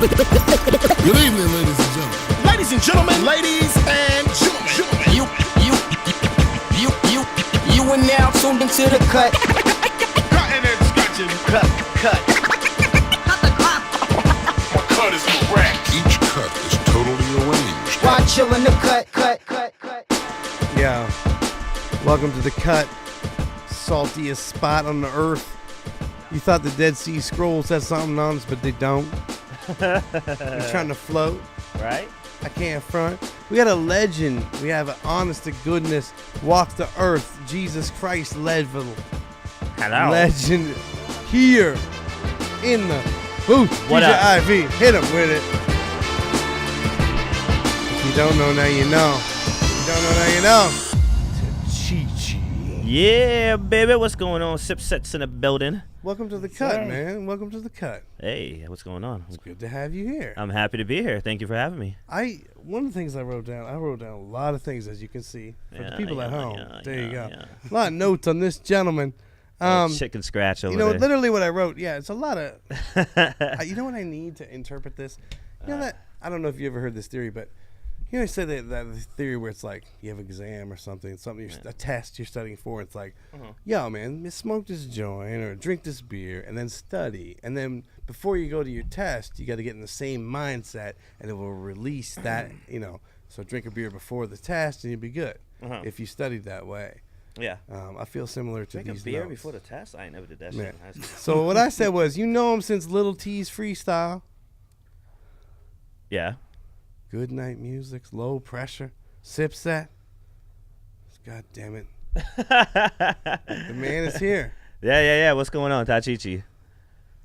Good evening, ladies and gentlemen. Ladies and gentlemen, ladies and gentlemen. You are now tuned into the cut. Cutting and scratching. Cut. Cut is correct. Each cut is totally arranged. Why chillin' the cut. Yeah. Welcome to the cut. Saltiest spot on the earth. You thought the Dead Sea Scrolls had something on us, but they don't. They're trying to float. Right? I can't front. We got a legend. We have an honest to goodness, walk the earth, Jesus Christ level. Hello. Legend here in the booth. What DJ up? IV. Hit him with it. If you don't know, now you know. If you don't know, now you know. Tachichi. Yeah, baby. What's going on? Sipset's in the building. Welcome to the cut, man. Welcome to the cut. Hey, what's going on? It's good to have you here. I'm happy to be here. Thank you for having me. One of the things I wrote down a lot of things, as you can see, for the people at home. There you go. Yeah. A lot of notes on this gentleman. Chicken scratch over You know, there. literally what I wrote. Yeah, it's a lot of. You know what I need to interpret this? You know that I don't know if you ever heard this theory, but you know, I said that theory where it's like you have an exam or something, a test you're studying for. It's like, yo, man, smoke this joint or drink this beer and then study, and then before you go to your test, you got to get in the same mindset, and it will release that. You know, so drink a beer before the test, and you'll be good if you studied that way. Yeah. I feel similar to Drink these a beer notes. before the test? I ain't never did that Man. shit in high school. So what I said was, you know him since Little T's Freestyle, Yeah. Good Night Music, Low Pressure, Sipset. God damn it. The man is here. Yeah. What's going on, Tachichi?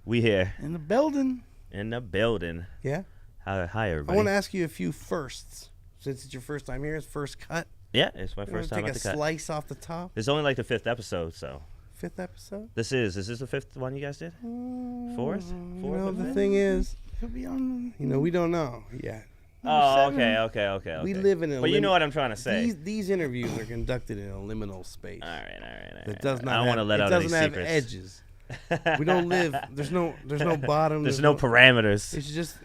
We here. In the building. In the building. Yeah? Hi, I everybody. want to ask you a few firsts. Since it's your first time here, it's first cut. Yeah, it's my You first wanna time at take the a cut. slice off the top. It's only like the 5th episode, so. 5th episode? Is this the 5th one you guys did? 4th? You 4th? know, or the 5th? thing is, Could be on. you know, we don't know yet. Oh, 7. okay. We live in a But you know what I'm trying to say. These interviews are conducted in a liminal space. All right. That does not I don't want to let out it any doesn't have secrets. edges. We don't live. There's no bottom. There's no parameters.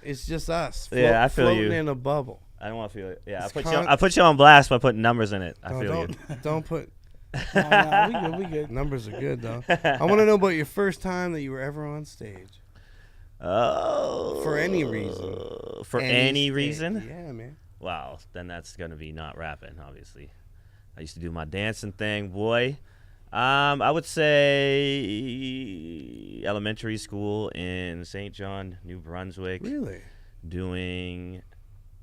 It's just us. Yeah, I feel floating you. in a bubble. I don't want to feel it. Yeah, It's I put you on blast by putting numbers in it. I No, feel you. don't put No, we good. numbers are good though. I want to know about your first time that you were ever on stage. Oh. For any reason. For any reason? Yeah, man. Wow, then that's gonna be not rapping, obviously. I used to do my dancing thing, boy. I would say elementary school in St. John, New Brunswick. Really? Doing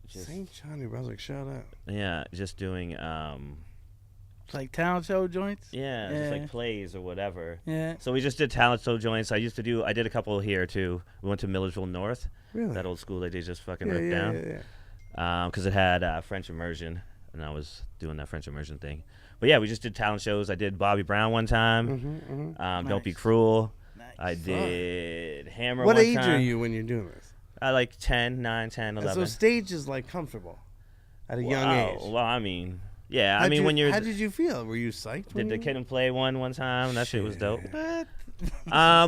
just St. John, New Brunswick. Shout out. just doing Like talent show joints. just like plays or whatever. Yeah. So we just did talent show joints. I did a couple here too. We went to Millersville North, Really? that old school that they just fucking yeah, ripped down. Yeah. Because it had French immersion, and I was doing that French immersion thing. But yeah, we just did talent shows. I did Bobby Brown one time. Don't Be Nice. Cruel. Nice. I did Hammer What one age time. are you when you're doing this? I like 10, 9, 10, And 11. so stage is like comfortable at a young Wow. age. Well, I mean, yeah. When you're. How did you feel? Were you psyched? Did the Kid and Play one time? That shit was dope. What?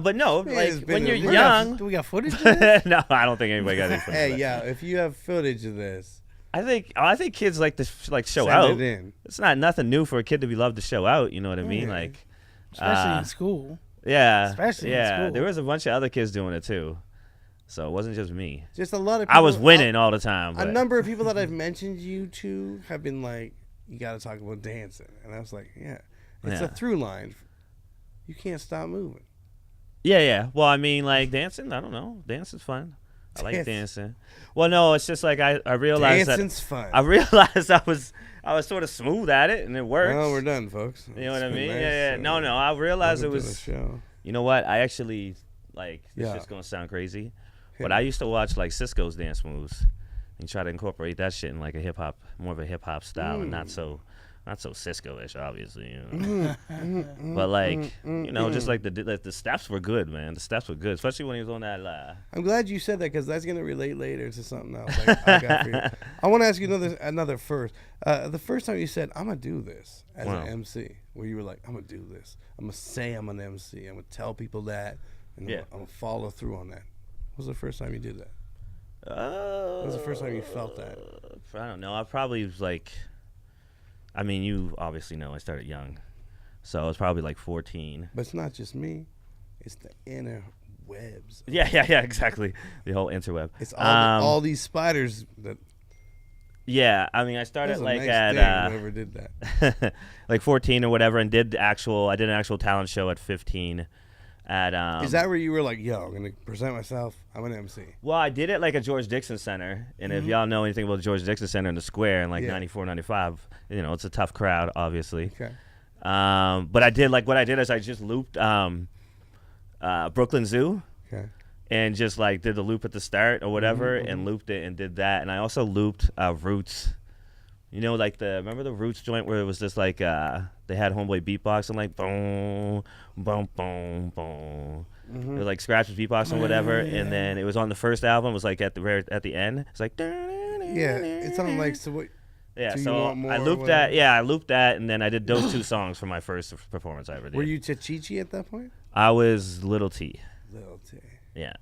But no, Man, like it's been when a you're minute. young. Do we got footage of this? No, I don't think anybody got anything. Hey, yeah. If you have footage of this, I think kids like to show send out. it in. It's not nothing new for a kid to be loved to show out. You know what I mean? Yeah. Like, Especially in school. yeah, Especially in yeah. school. There was a bunch of other kids doing it too, so it wasn't just me. Just a lot of people. I was winning all the time. A But number of people that I've mentioned you to have been like, you got to talk about dancing. And I was like, yeah. It's Yeah. a through line. You can't stop moving. yeah. Well, I mean, like dancing. I don't know. Dancing's fun. I like Dance- dancing. Well, no, it's just like I realized Dancing's fun. I realized I was sort of smooth at it, and it works. Well, we're done, folks. You know what It's I been mean? nice. Yeah. No. I realized it Welcome to was. the show. You know what? I actually like. This Yeah. is gonna sound crazy, Hit but me. I used to watch like Cisco's dance moves and try to incorporate that shit in like more of a hip hop style, and not so Cisco-ish, obviously. You know? But like, you know, just like the steps were good, man. The steps were good, especially when he was on that. I'm glad you said that because that's going to relate later to something else I got for you. I want to ask you another first. The first time you said, I'm going to do this as Wow. an MC, where you were like, I'm going to do this. I'm going to say I'm an MC. I'm going to tell people that. And Yeah. I'm going to follow through on that. When was the first time you did that? When was the first time you felt that? I don't know. I probably was like, I mean, you obviously know I started young. So I was probably like 14. But it's not just me. It's the interwebs. Yeah, exactly. The whole interweb. It's all these spiders that. Yeah, I mean, I started That's a like nice at day, whoever did that. like 14 or whatever, and I did an actual talent show at 15. At Is that where you were like, yo, I'm gonna present myself? I'm an MC. Well, I did it like at George Dixon Center, and if y'all know anything about the George Dixon Center in the square in like 94, 95, you know, it's a tough crowd, obviously. Okay. But I did what I did is I just looped Brooklyn Zoo. Okay. And just like did the loop at the start or whatever, and looped it and did that, and I also looped Roots. You know, like remember the Roots joint where it was just like they had Homeboy beatboxing like boom, boom, boom, boom. It was like Scratch was beatboxing or whatever, and then it was on the first album. It was like at the end. It's like yeah, it's on like so what. Yeah, Do so You Want More I or looped that. whatever? Yeah, I looped that, and then I did those 2 songs for my first performance I ever did. Were you Tachichi at that point? I was Little T. Little T. Yeah.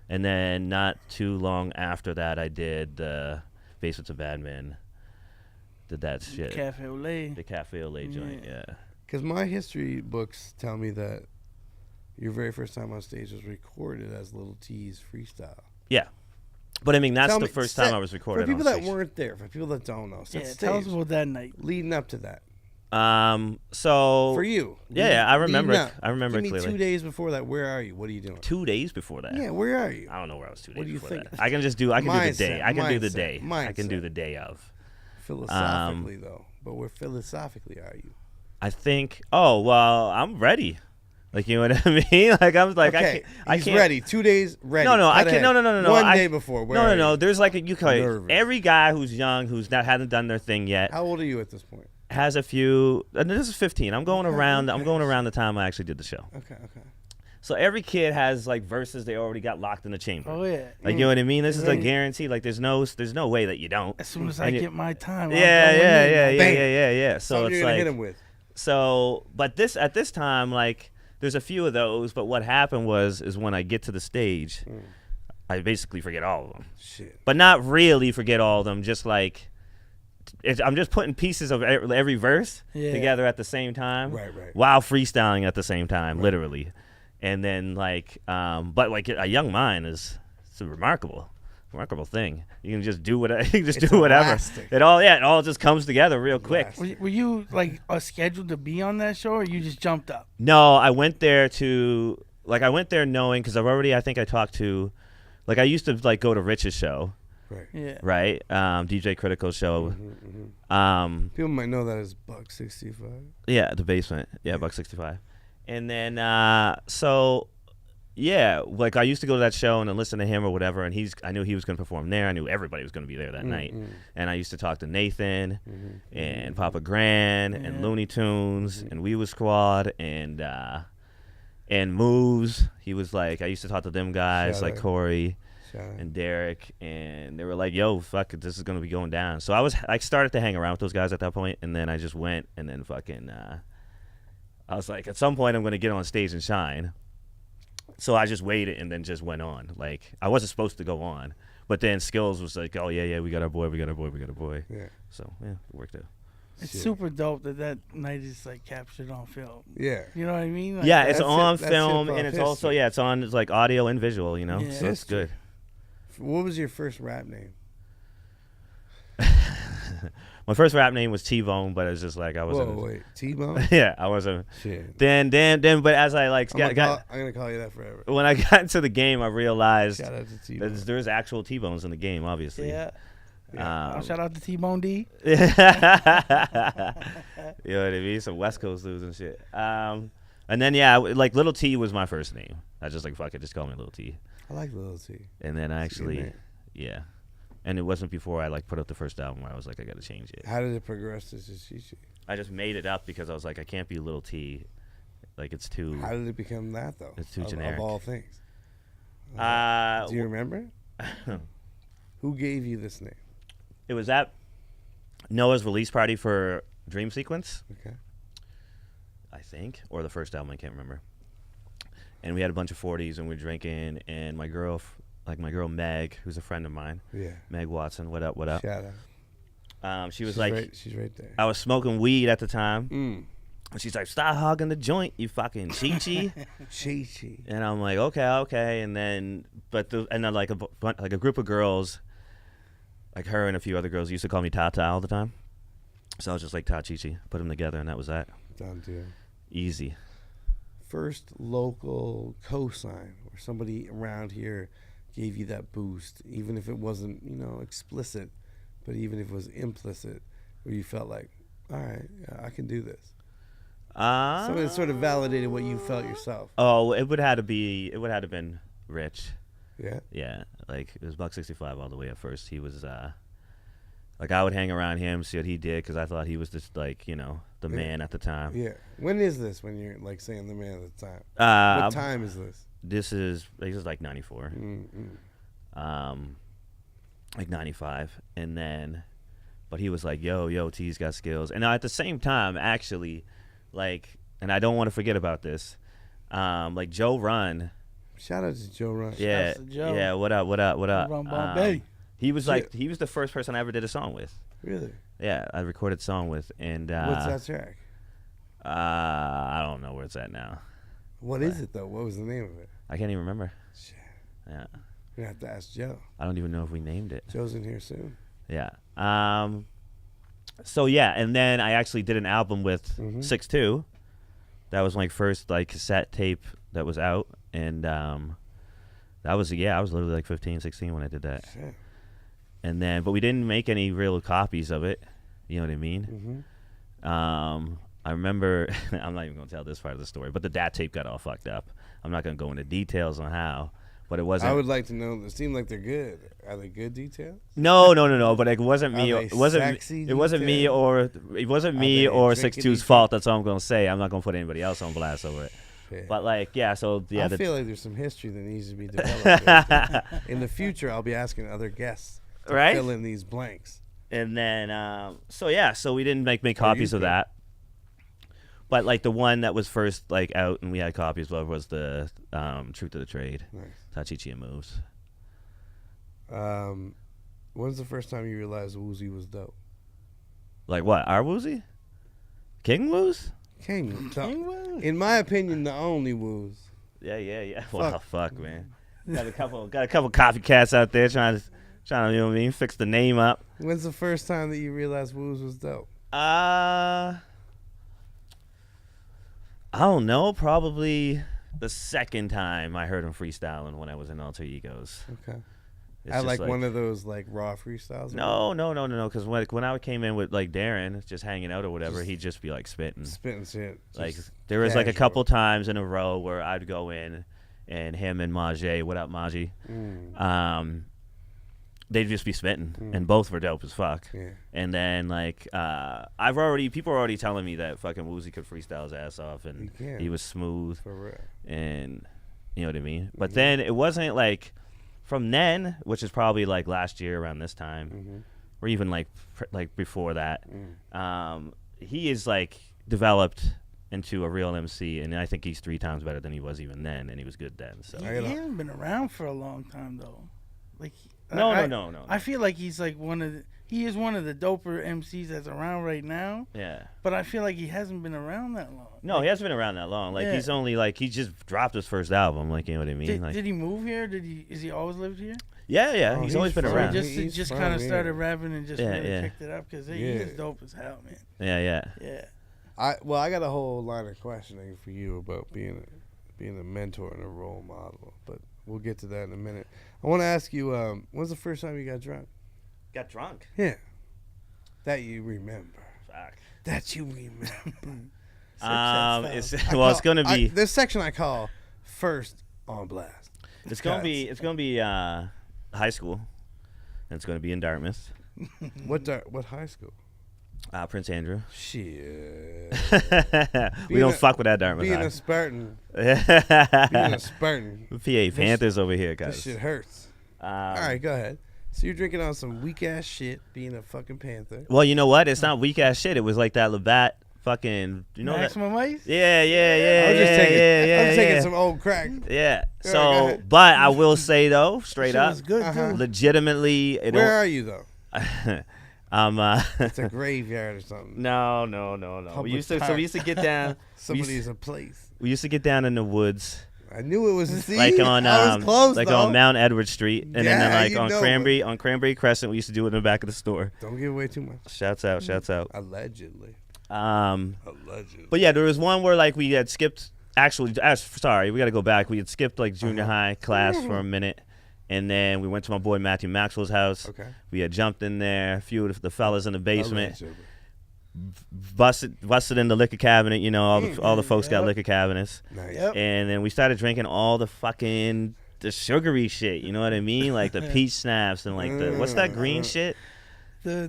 And then not too long after that, I did the Basements of Bad Men. Did that shit. Cafe au lait. The Cafe au lait joint, yeah. Because my history books tell me that your very first time on stage was recorded as Little T's freestyle. Yeah. But I mean, that's Tell the me- first set- time I was recorded For people on that stage. weren't there, for people that don't know, set Yeah, stage. tell us about that night. Leading up to that. So For you. Yeah, I remember Leading it. up. I remember Give it me clearly. 2 days before that, where are you? What are you doing? 2 days before that. Yeah, where are you? I don't know where I was 2 days What do you before think? that. I can do the Mindset, day. I can do the mindset, day. I can do mindset. the day of. Philosophically, though. But where philosophically are you? I think. Oh well, I'm ready. Like, you know what I mean? Like, I was like, Okay, I he's can't. ready. 2 days ready. No, I Cut can't. ahead. No. One day before. Where are No. you? There's like you can Nervous. every guy who's young, who's not hasn't done their thing yet, How old are you at this point? has a few. And this is 15. I'm going around. I'm going around the time I actually did the show. Okay. So every kid has like verses they already got locked in the chamber. Oh yeah. Like, you know what I mean? This is a Right. guarantee. Like, there's no way that you don't. As soon as I And you- get my time, I'm Yeah. going in. Bam. So Something it's you're gonna like hit him with. so, but at this time, like, there's a few of those. But what happened is when I get to the stage, I basically forget all of them. Shit. But not really forget all of them. Just like I'm just putting pieces of every verse Yeah. together at the same time, Right. while freestyling at the same time, literally. And then like, but like a young mind it's a remarkable thing. You can just do whatever. You can just It's do whatever. elastic. It all just comes together real quick. Were you like scheduled to be on that show, or you just jumped up? No, I went there knowing, because I think I talked to, like, I used to like go to Rich's show, Right. Yeah. right? DJ Critical show. People might know that as Buck 65. Yeah, the basement. Yeah, Buck 65. And then so yeah, like I used to go to that show and then listen to him or whatever, and I knew he was going to perform there. I knew everybody was going to be there that night. And I used to talk to Nathan and Papa Gran and Looney Tunes and We Was Squad and Moves. He was like, I used to talk to them guys, Shout like out. Corey Shout out. and Derek, and they were like, yo, fuck it, this is going to be going down. So I started to hang around with those guys at that point, and then I just went, and then fucking I was like, at some point I'm going to get on stage and shine. So I just waited and then just went on. Like, I wasn't supposed to go on. But then Skills was like, oh, yeah, we got our boy. Yeah. So, yeah, it worked out. It's Shit. super dope that night is like captured on film. Yeah. You know what I mean? Like, Yeah, it's that's on that's film, hip-hop and it's also, history. it's like audio and visual, you know? Yeah. So it's good. What was your first rap name? My first rap name was T-Bone, but it's just like I Whoa, wasn't. wait. T-Bone? Yeah, I wasn't. Shit. Then, but as I like I'm got going to call you that forever. when I got into the game, I realized Shout out to T-Bone. there's actual T-Bones in the game, obviously. Yeah. Um, Shout out to T-Bone D. You know what I mean? Some West Coast dudes and shit. And then like Little T was my first name. I just like fuck it, just call me Little T. I like Lil T. And then I That's a good actually, name. yeah. And it wasn't before I like put up the first album where I was like, I got to change it. How did it progress to Tachichi? I just made it up because I was like, I can't be Little T. Like, it's too. How did it become that, though? It's too Of generic. all things. Do you remember? Who gave you this name? It was at Noah's release party for Dream Sequence, Okay. I think, or the first album, I can't remember. And we had a bunch of 40s and we were drinking, and my girl like my girl Meg, who's a friend of mine. Yeah. Meg Watson, what up, what up? Shout out. She was She's like, she's right there. I was smoking weed at the time. Mm. And she's like, stop hogging the joint, you fucking Chichi. Chichi. And I'm like, okay. And then, like a group of girls, like her and a few other girls used to call me Tata all the time. So I was just like Tachichi, put them together, and that was that. Done deal. Easy. First local cosign where somebody around here gave you that boost, even if it wasn't, explicit, but even if it was implicit, where you felt like, all right, I can do this. Something that sort of validated what you felt yourself. Oh, it would have to been Rich. Yeah. Yeah, like it was $1.65 all the way at first. He was like I would hang around him, see what he did, because I thought he was just like the man at the time. Yeah. When is this? When you're like saying the man at the time? What time is this? This is like 94. Like 95, and then, but he was like, yo, T's got skills, and at the same time, actually, like, and I don't want to forget about this, like Joe Run. Shout out to Joe Run. Yeah, Shouts to Joe. yeah. What up? Run Bombay. He was he was the first person I ever did a song with. Really? Yeah, I recorded a song with, and what's that track? I don't know where it's at now. What is it though? What was the name of it? I can't even remember. Shit. Yeah. You have to ask Joe. I don't even know if we named it. Joe's in here soon. Yeah. So yeah, and then I actually did an album with 6'2". That was my first like cassette tape that was out, and that was I was literally like 15, 16 when I did that. Shit. And then, but we didn't make any real copies of it. You know what I mean? I remember, I'm not even going to tell this part of the story, but the DAT tape got all fucked up. I'm not going to go into details on how, but it wasn't. I would like to know. It seemed like they're good. Are they good details? No. But it wasn't me. Are they It wasn't me or they 6'2's fault. That's all I'm going to say. I'm not going to put anybody else on blast over it. Yeah. But like, yeah. So yeah, I feel like there's some history that needs to be developed. In the future, I'll be asking other guests to Right? fill in these blanks. And then, so we didn't make copies of that. But like the one that was first like out and we had copies of was the Truth of the Trade, Nice. Tachichi and Moves. When's the first time you realized Woozy was dope? Like what? Our Woozy? King Woos? King Wooz. In my opinion, the only Woos. Yeah. Well, fuck, man. Got a couple copycats out there trying to you know what I mean, fix the name up. When's the first time that you realized Woos was dope? I don't know. Probably the second time I heard him freestyling when I was in Alter Egos. Okay. It's I just like one of those like raw freestyles. No. Because when I came in with like Darren, just hanging out or whatever, he'd just be like spitting. Spitting shit. Like just there was like a casual. couple times in a row where I'd go in, and him and Majay, what up Maji? They'd just be spitting, and both were dope as fuck. Yeah. And then like people are already telling me that fucking Woozy could freestyle his ass off, and He can. he was smooth, For real. and you know what I mean. But then it wasn't like from then, which is probably like last year around this time, or even like before that. He is like developed into a real MC, and I think he's 3 times better than he was even then, and he was good then. So He hasn't been around for a long time though. Like no. I feel like he's like he is one of the doper MCs that's around right now. Yeah. But I feel like he hasn't been around that long. No, he hasn't been around that long. Like Yeah. he's only like he just dropped his first album. Like you know what I mean? Did he move here? Is he always lived here? Yeah. Oh, he's always been he's around. from- Just He's kind of from started here. rapping and just Yeah, really yeah. picked it up because he Yeah. is dope as hell, man. Yeah. Yeah. I got a whole line of questioning for you about being a mentor and a role model, but we'll get to that in a minute. I want to ask you, when's the first time you got drunk? Got drunk. Yeah, that you remember. Fuck. That you remember. It's gonna be this section I call first on blast. it's gonna be high school, and it's gonna be in Dartmouth, What high school? Prince Andrew. Shit. We don't fuck with that Dartmouth. Being High. a Spartan. Being a Spartan. PA Panthers over here, This guys. shit hurts. All right, go ahead. So you're drinking on some weak ass shit, being a fucking Panther. Well, you know what? It's not weak ass shit. It was like that Labatt fucking, you know that? Maximum Ice? Yeah. I was just taking some old crack. Yeah. go So, ahead. but I will say though, straight Shit up, was good, too. legitimately, it Where don't. are you though? It's a graveyard or something. No. Public We used to get down. Somebody's a place. We used to get down in the woods, I knew it was a sea. like on I was close, like though. on Mount Edward Street, and Yeah, then like you on know Cranberry Crescent. We used to do it in the back of the store. Don't give away too much. Shouts out. Allegedly. But yeah, there was one where like we had skipped. Actually, sorry, we got to go back. We had skipped like junior high class for a minute, and then we went to my boy Matthew Maxwell's house. Okay. We had jumped in there, a few of the fellas in the basement, Allegedly. busted in the liquor cabinet. You know, all the folks got liquor cabinets, Nice. Yep. and then we started drinking all the fucking the sugary shit. You know what I mean? Like the peach snaps and like the what's that green shit? The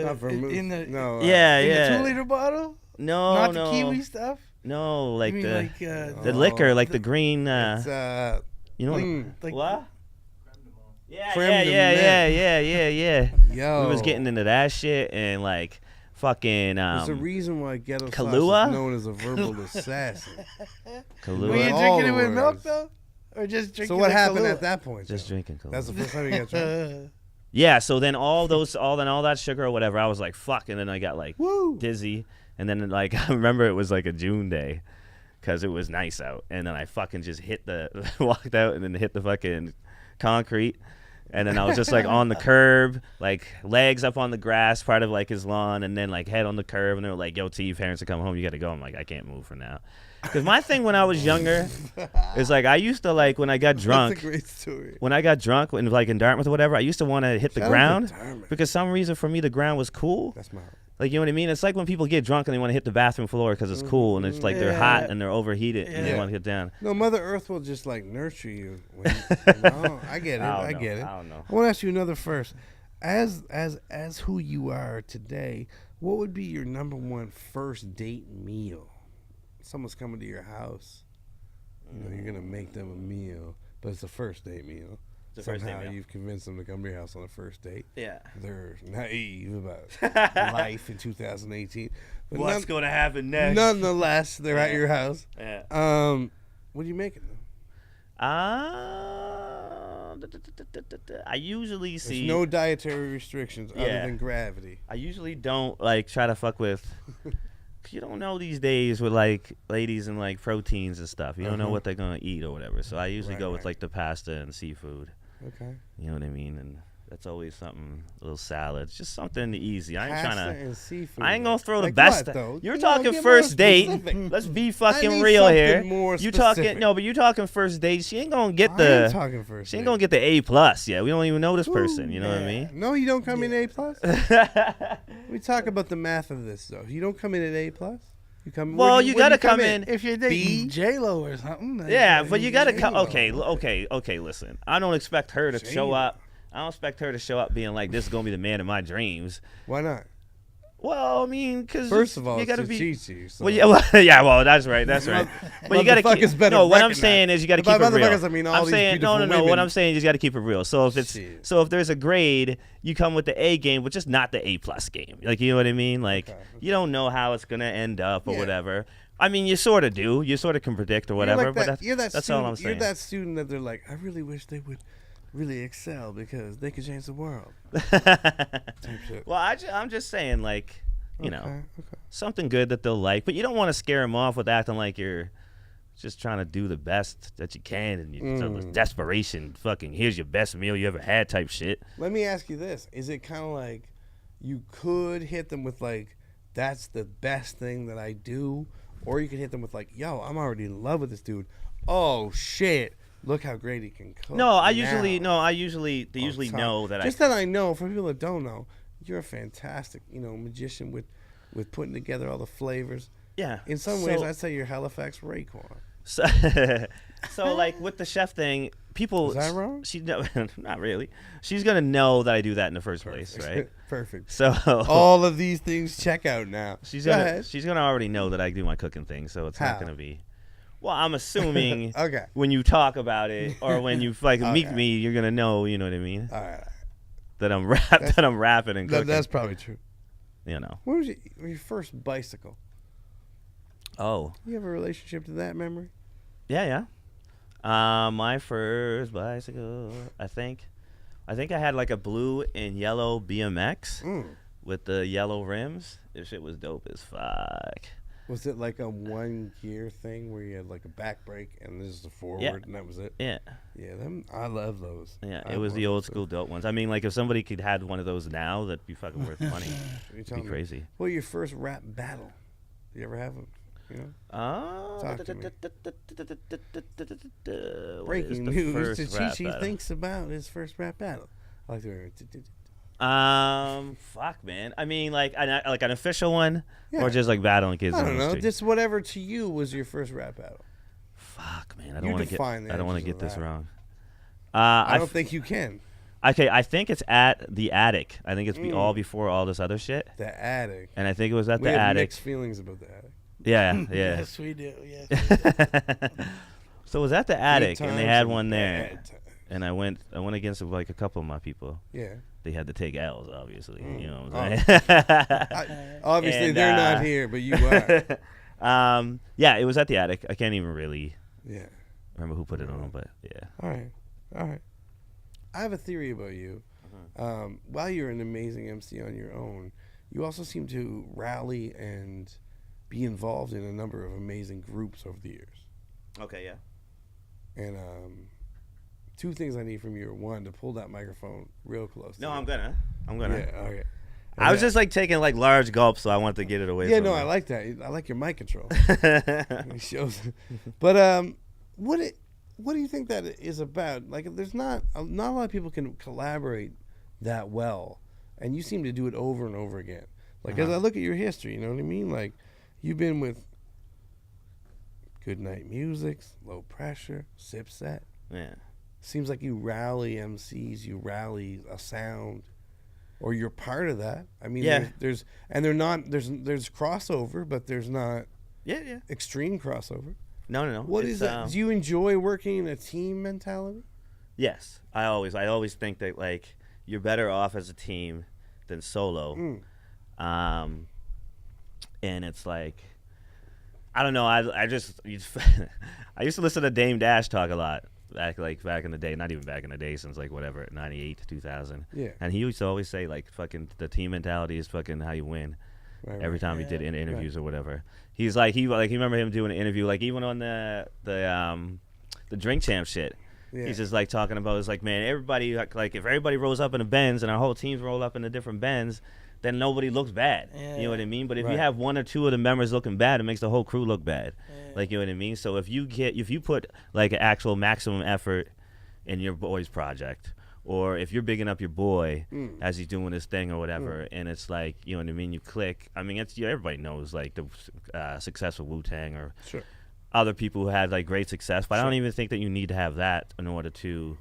Not vermouth. in the No. Yeah, in yeah. the 2-liter bottle. No, Not no, the kiwi stuff. no, like You mean the like the liquor, like the green. It's You know what? like What? Yeah, Creme de yeah. yo. We was getting into that shit and like fucking There's a reason why ghetto sauce Kahlua? is known as a verbal assassin. Kahlua. Were you all drinking it the with milk words. though, or just drinking? So what the happened Kahlua? at that point? Just Joe? drinking Kahlua. That's the first time you got drunk. Yeah, so then all that sugar or whatever, I was like, fuck, and then I got like Woo. dizzy, and then like I remember it was like a June day, cause it was nice out, and then I fucking just walked out and then hit the fucking concrete, and then I was just like on the curb, like legs up on the grass, part of like his lawn, and then like head on the curb, and they were like, yo, T, your parents are coming home, you gotta go. I'm like, I can't move for now. Because my thing when I was younger is like I used to like when I got drunk. That's a great story. When I got drunk, when like in Dartmouth or whatever, I used to want to hit the Shout out to ground Dartmouth. because some reason for me the ground was cool. That's my. Like you know what I mean? It's like when people get drunk and they want to hit the bathroom floor because it's cool and it's like they're hot Yeah. and they're overheated and they Yeah. want to get down. No, Mother Earth will just like nurture you. No, I get it. I get it. I don't know. I want to ask you another first. As who you are today, what would be your number one first date meal? Someone's coming to your house. You know, you're gonna make them a meal, but it's a first date meal. It's a first date Somehow meal. you've convinced them to come to your house on a first date. Yeah. They're naive about life in 2018. But What's going to happen next? nonetheless, they're at your house. Yeah. What are you making them? I usually There's see. no dietary restrictions other Yeah. than gravity. I usually don't like try to fuck with. 'Cause you don't know these days with like ladies and like proteins and stuff. You don't know what they're gonna eat or whatever. So I usually go with like the pasta and seafood. Okay. You know what I mean? And that's always something, a little salad, just something easy. I ain't Pasta trying to. and seafood. I ain't gonna throw the Like best. what, though? You're No, talking get more first date. specific. Let's be I fucking need real something here. more You specific. talking but you talking first date. She ain't gonna get I am the. talking first. She ain't date. gonna get the A+ yet. We don't even know this person. You know what I mean? No, you don't come in A+. We talk about the math of this though. You don't come in at A+. You come. Well, where do you where do gotta come in. If you're dating J-Lo or something. then Yeah, but you gotta come. J-Lo. Okay. Listen, I don't expect her to show J-Lo. up. I don't expect her to show up being like, "This is gonna be the man of my dreams." Why not? Well, I mean, because First of all, you it's gotta be. Tachichi. So. Well, yeah, well, that's right. That's right. But you gotta keep. Motherfuckers better No, what I'm recognize. saying is you gotta By keep it real. motherfuckers, I mean all I'm these saying beautiful no. What women. I'm saying is you gotta keep it real. So if it's Shit. so if there's a grade, you come with the A game, but just not the A+ game. Like you know what I mean? Like you don't know how it's gonna end up or Yeah. whatever. I mean, you sort of do. You sort of can predict or whatever. You're like but that, you're that that's student, all I'm saying. You're that student that they're like, I really wish they would really excel because they could change the world. Type shit. Well, I'm just saying, like, you know, Okay. something good that they'll like, but you don't want to scare them off with acting like you're just trying to do the best that you can and you so this desperation, fucking, here's your best meal you ever had type shit. Let me ask you this: is it kind of like you could hit them with like, that's the best thing that I do, or you can hit them with like, yo, I'm already in love with this dude. Oh shit! Look how great he can cook. They now. usually Top. know that Just that I know, for people that don't know, you're a fantastic, magician with putting together all the flavors. yeah. In some ways, I'd say you're Halifax Raekwon. So, so like with the chef thing, people. Is that wrong? Not really. She's gonna know that I do that in the first place, right? Perfect. So All of these things check out now. she's Go gonna ahead. she's gonna already know that I do my cooking thing, so it's How? not gonna be. Well, I'm assuming Okay. when you talk about it or when you like meet Okay. me, you're gonna know. You know what I mean? All right. That I'm rapping and cooking. That's probably true. you know. What was your first bicycle? Oh, You have a relationship to that memory? yeah. My first bicycle, I think I had like a blue and yellow BMX with the yellow rims. This shit was dope as fuck. Was it like a 1 gear thing where you had like a back brake and this is the forward and that was it? Yeah. Yeah, I love those. Yeah, it was the old school dope ones. I mean, like if somebody could had one of those now, that'd be fucking worth money. It'd be crazy. Well, your first rap battle. You ever have them? You know? Talk to me. Breaking news: Tachichi thinks about his first rap battle. I like to. Fuck, man. I mean, like an official one, or just like battling kids. I don't on the know. street? Just whatever to you was your first rap battle. Fuck, man. I don't want to get this wrong. I don't think you can. Okay, I think it's at the attic. I think it's all before all this other shit. The attic. And I think it was at we the have attic. Mixed feelings about the attic. Yeah. Yes, we do. Yes. So it was at the attic, and they had one there. Bad times. And I went against like a couple of my people. Yeah. They had to take L's, obviously. You know what I'm saying? Obviously, And, they're not here, but you are. Yeah, it was at the attic. I can't even really Yeah. remember who put it on, but yeah. All right. I have a theory about you. While you're an amazing MC on your own, you also seem to rally and be involved in a number of amazing groups over the years. Okay, yeah. And two things I need from you are, one, to pull that microphone real close. No, to I'm you. gonna. Yeah, okay. I was just like taking like large gulps, so I wanted to get it away. Yeah, from no, me. I like that. I like your mic control. It shows. But what do you think that is about? Like, there's not a lot of people can collaborate that well, and you seem to do it over and over again. Like, as I look at your history, you know what I mean? Like, you've been with Good Night Musics, Low Pressure, Sipset. Yeah. Seems like you rally MCs, you rally a sound, or you're part of that. I mean, Yeah. there's crossover, but there's not Yeah. extreme crossover. No. What is that? Do you enjoy working in a team mentality? Yes, I always think that like you're better off as a team than solo. And it's like, I don't know. I just I used to listen to Dame Dash talk a lot back in the day. Not even back in the day, since like whatever 98 to 2000. Yeah. And he used to always say like fucking the team mentality is fucking how you win. Right, Every time he did interviews or whatever, he's like he remember him doing an interview like even on the Drink Champ shit. Yeah. He's just like talking about, it's like, man, everybody like if everybody rolls up in a Benz and our whole teams roll up in a different Benz, then nobody looks bad. You know what I mean? But if you have one or two of the members looking bad, it makes the whole crew look bad. Like, you know what I mean? So if you put like an actual maximum effort in your boy's project, or if you're bigging up your boy as he's doing his thing or whatever, and it's like, you know what I mean, you click. I mean, it's everybody knows like the success of Wu-Tang or other people who had like great success, but I don't even think that you need to have that in order to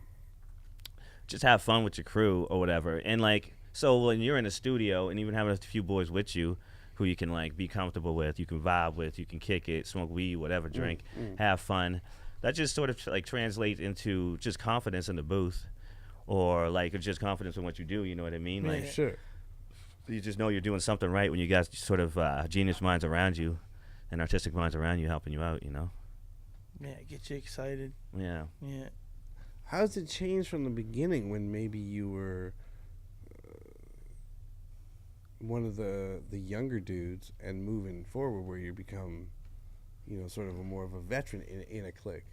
just have fun with your crew or whatever. And like, so when you're in a studio and even having a few boys with you who you can like be comfortable with, you can vibe with, you can kick it, smoke weed, whatever, drink, have fun, that just sort of like translates into just confidence in the booth, or like just confidence in what you do. You know what I mean? Like, you just know you're doing something right when you got sort of genius minds around you and artistic minds around you helping you out, you know? Yeah, get you excited. Yeah. Yeah. How's it changed from the beginning when maybe you were one of the younger dudes and moving forward where you become, you know, sort of more of a veteran in a clique?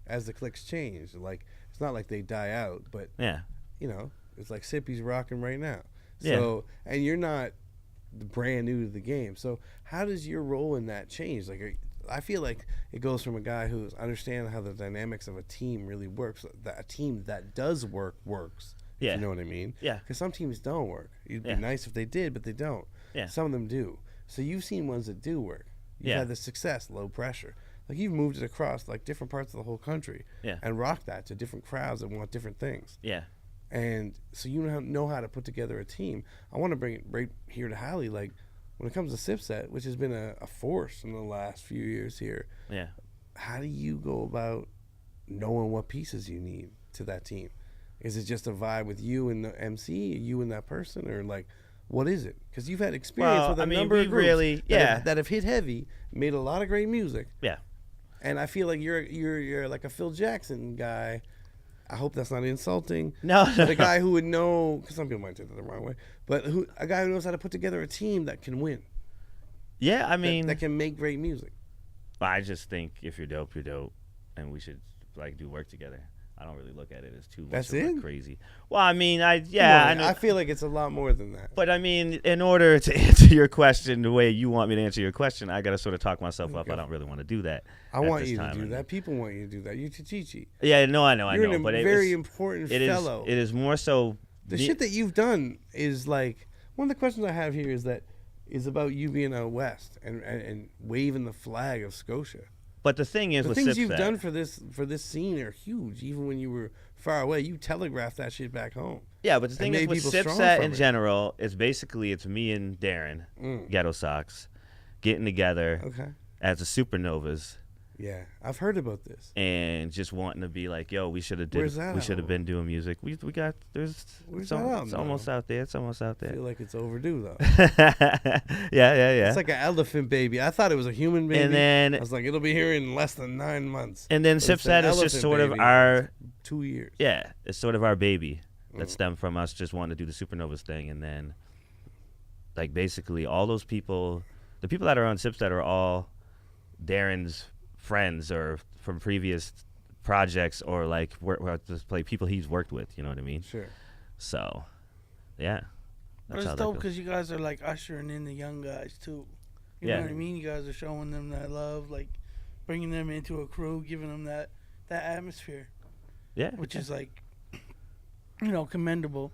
As the cliques change, like, it's not like they die out, but, you know, it's like Sippy's rocking right now. So, and you're not brand new to the game. So how does your role in that change? Like, I feel like it goes from a guy who's understanding how the dynamics of a team really works, that a team that does work works. Yeah. You know what I mean? Yeah. Because some teams don't work. It'd be nice if they did, but they don't. Yeah. Some of them do. So you've seen ones that do work. You've had the success, Low Pressure. Like, you've moved it across like different parts of the whole country and rocked that to different crowds that want different things. Yeah. And so you know how to put together a team. I want to bring it right here to Halley. Like, when it comes to Sipset, which has been a force in the last few years here, how do you go about knowing what pieces you need to that team? Is it just a vibe with you and the MC, you and that person, or like, what is it? Because you've had experience Well, with a I mean, number we of groups really- yeah. that have hit heavy, made a lot of great music, Yeah. and I feel like you're like a Phil Jackson guy. I hope that's not insulting. No. But a guy who would know, because some people might take that the wrong way, but a guy who knows how to put together a team that can win. Yeah, I mean, that can make great music. I just think if you're dope, and we should like do work together. I don't really look at it as too much That's of a it? crazy. Well, I mean, I Come on, know. I feel like it's a lot more than that. But I mean, in order to answer your question the way you want me to answer your question, I got to sort of talk myself up. I don't really want to do that. I at want this you to time. do And- that. People want you to do that. You Tachichi. Yeah, no, I know, You're a but very it's, important it is, fellow. It is more so. The shit that you've done is like, one of the questions I have here is about you being out west and waving the flag of Scotia. But the thing is, The with things Sipset, you've done for this scene are huge. Even when you were far away, you telegraphed that shit back home. yeah, but the thing is made with people strong Sipset from in it. general, it's me and Darren, Ghetto Sox, getting together Okay. as the Supernovas. Yeah, I've heard about this. And just wanting to be like, yo, we should have Where's that been doing music. We got Where's it's that out it's now? almost out there. It's almost out I there. feel like it's overdue though. yeah. It's like an elephant baby. I thought it was a human baby. And then- I was like, it'll be here in less than 9 months. And then But it's an Sipset is just elephant sort of baby. our 2 years. yeah, it's sort of our baby that stemmed from us just wanting to do the Supernovas thing, and then like basically all those people, the people that are on Sipset are all Darren's friends or from previous projects or like people he's worked with. You know what I mean? Sure. So, yeah. But it's how that dope goes. because you guys are like ushering in the young guys too. You Yeah. know what I mean? You guys are showing them that love, like bringing them into a crew, giving them that atmosphere, Yeah. which is like, commendable.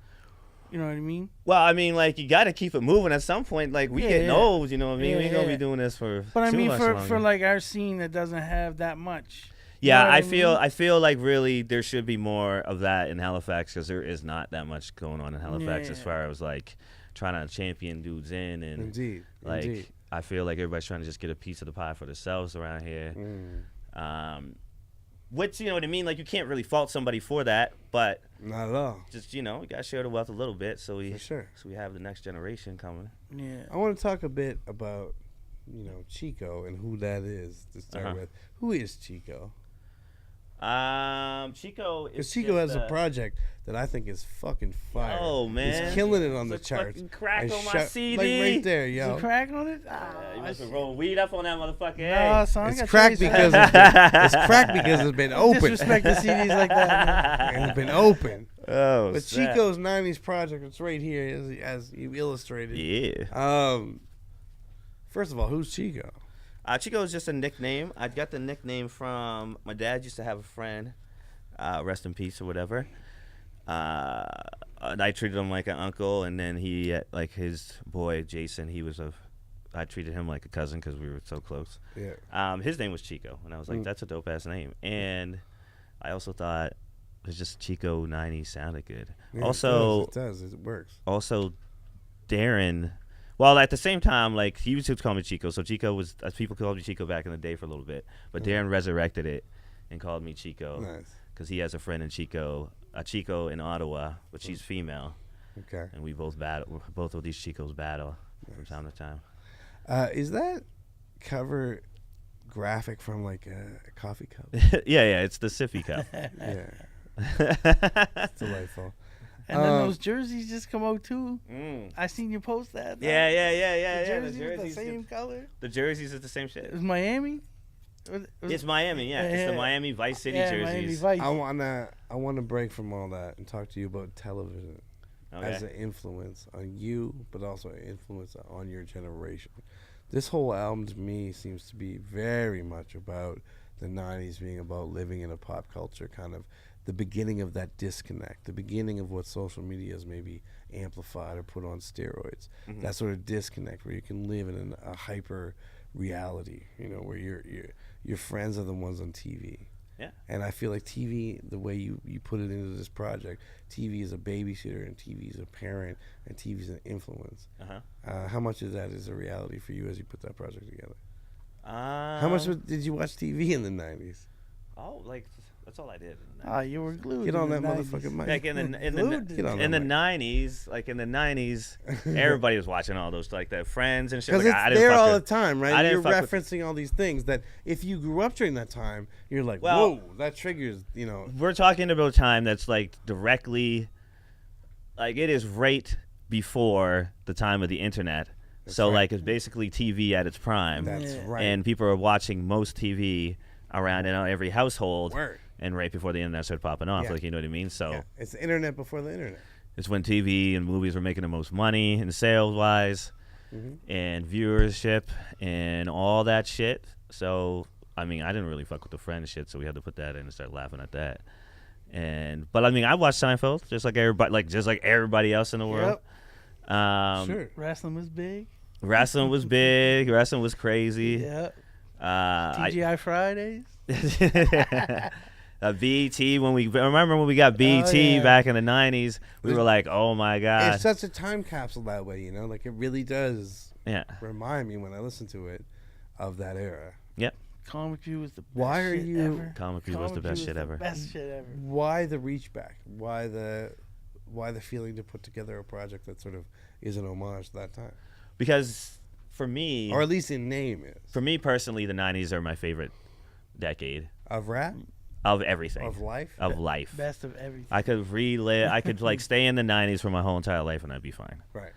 You know what I mean? Well, I mean, like you got to keep it moving at some point. Like we getting old, you know what I mean? Yeah, we ain't gonna yeah. be doing this for. But I too mean, much for longer. like our scene that doesn't have that much. You Yeah, know what I mean? feel like really there should be more of that in Halifax because there is not that much going on in Halifax as Yeah. far as like trying to champion dudes in and Indeed. like Indeed. I feel like everybody's trying to just get a piece of the pie for themselves around here. Which you know what I mean? Like you can't really fault somebody for that, but Not at all. just we gotta share the wealth a little bit so For sure. we have the next generation coming. Yeah. I want to talk a bit about, Chico and who that is to start Uh-huh. with. Who is Chico? Chico is Because Chico just, has a project that I think is fucking fire. Oh, man. He's killing it on the It's a charts. fucking crack And on my Like CD. right there, Is yo. it crack on it? You must have rolled weed up on that motherfucker. Nah, Hey. son, I It's got cracked taste. because it's cracked because it's been open. Disrespect the CDs like that. Man. It's been open. Oh, But snap. Chico's '90s project, it's right here as you illustrated. Yeah. First of all, who's Chico? Chico is just a nickname. I got the nickname from my dad. Used to have a friend, rest in peace or whatever. And I treated him like an uncle, and then he, like his boy Jason, I treated him like a cousin because we were so close. Yeah. His name was Chico, and I was like, that's a dope ass name. And I also thought it was just Chico 90 sounded good. Yeah, Also, it does. It works. also Darren. Well, at the same time, like he used to call me Chico, so Chico was people called me Chico back in the day for a little bit, but Darren resurrected it and called me Chico Nice. because he has a friend in Chico in Ottawa, but she's female, Okay. and we both battle. Both of these Chicos battle from time to time. Is that cover graphic from like a coffee cup? yeah, it's the sippy cup. Yeah. It's delightful. And then those jerseys just come out too. Mm. I seen you post that. Yeah. The The jerseys the same color. The jerseys is the same shit. It was Miami. It's Miami, yeah. It's the Miami Vice City jerseys. Miami Vice. I wanna break from all that and talk to you about television Okay. as an influence on you, but also an influence on your generation. This whole album to me seems to be very much about the '90s being about living in a pop culture kind of the beginning of that disconnect, the beginning of what social media has maybe amplified or put on steroids. That sort of disconnect where you can live in a hyper reality, where your friends are the ones on TV. Yeah. And I feel like TV, the way you put it into this project, TV is a babysitter and TV is a parent and TV is an influence. How much of that is a reality for you as you put that project together? How much did you watch TV in the '90s? Oh, like That's all I did. Ah, you were glued. Get on in that the 90s. motherfucking mic. Like in the Glued to Get on it. in the mic. '90s, everybody was watching all those, like the Friends and shit. Because Like, it's I didn't there fuck all with- the time, I right? didn't You're fuck with- referencing all these things that if you grew up during that time, you're like, Well- whoa, that triggers, We're talking about a time that's like directly, like it is right before the time of the internet. So right. like it's basically TV at its prime, That's Yeah. right. and people are watching most TV around in every household. Word. And right before the internet started popping off, Yeah. like you know what I mean. So Yeah, it's the internet before the internet. it's when TV and movies were making the most money and sales wise, and viewership and all that shit. So I mean, I didn't really fuck with the Friends shit, so we had to put that in and start laughing at that. But I mean, I watched Seinfeld just like everybody else in the world. Sure. Wrestling was big. Wrestling was big. Wrestling was crazy. Yeah. I- TGI Fridays. BET, when we got BET yeah. back in the 90s, we were like, oh my God. It's such a time capsule that way, Like, it really does Yeah. remind me when I listen to it of that era. Yep. Comic View was the best Why are shit you- ever. Comic View was the best shit ever. Best shit ever. Why the reach back? Why the feeling to put together a project that sort of is an homage to that time? Because for me, Or at least in name is. for me personally, the 90s are my favorite decade Of rap? of everything. Of life? Of life. Best of everything. I could relive. I could like stay in the 90s for my whole entire life and I'd be fine. Right.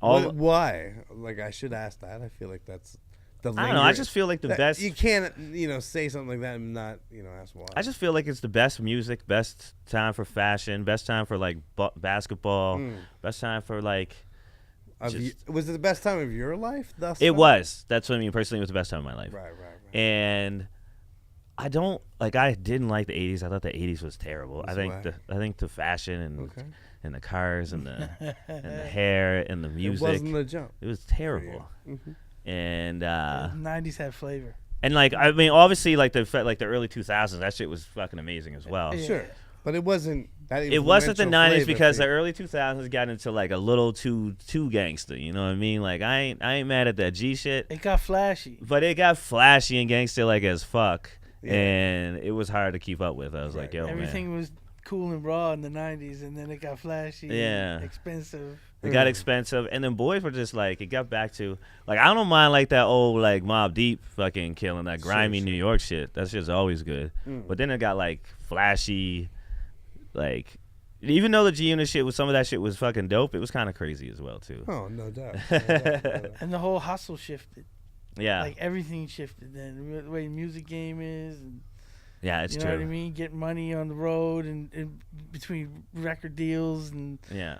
All Why? Like, I should ask that. I feel like that's the I don't know. I just feel like the best. You can't, say something like that and not, ask why. I just feel like it's the best music, best time for fashion, best time for like basketball, best time for like. Was it the best time of your life thus It far? was. That's what I mean. Personally, it was the best time of my life. Right. And I didn't like the 80s. I thought the 80s was terrible. I think the fashion and the cars and the and the hair and the It music. wasn't a jump. It was terrible. And The 90s had flavor. and like I mean, obviously like the early 2000s, that shit was fucking amazing as well. Yeah. Sure. But it wasn't that It wasn't the influential 90s flavor because for the you. early 2000s got into like a little too gangster. You know what I mean? Like I ain't mad at that G shit, It got flashy. but it got flashy and gangster like as fuck, Yeah. and it was hard to keep up with. I was like, yo, Everything man, was cool and raw in the 90s, and then it got flashy. Yeah. And expensive. it got expensive, and then boys were just like, it got back to like I don't mind like that old like Mobb Deep fucking killing that grimy New York shit. That's just always good. But then it got like flashy, like. Even though the G Unit shit was some of that shit was fucking dope, it was kind of crazy as well too. Oh, no doubt. No doubt. And the whole hustle shifted. Yeah, Like everything shifted then. The way the music game is. And, yeah, it's you know true. what I mean? Get money on the road and between record deals and, Yeah,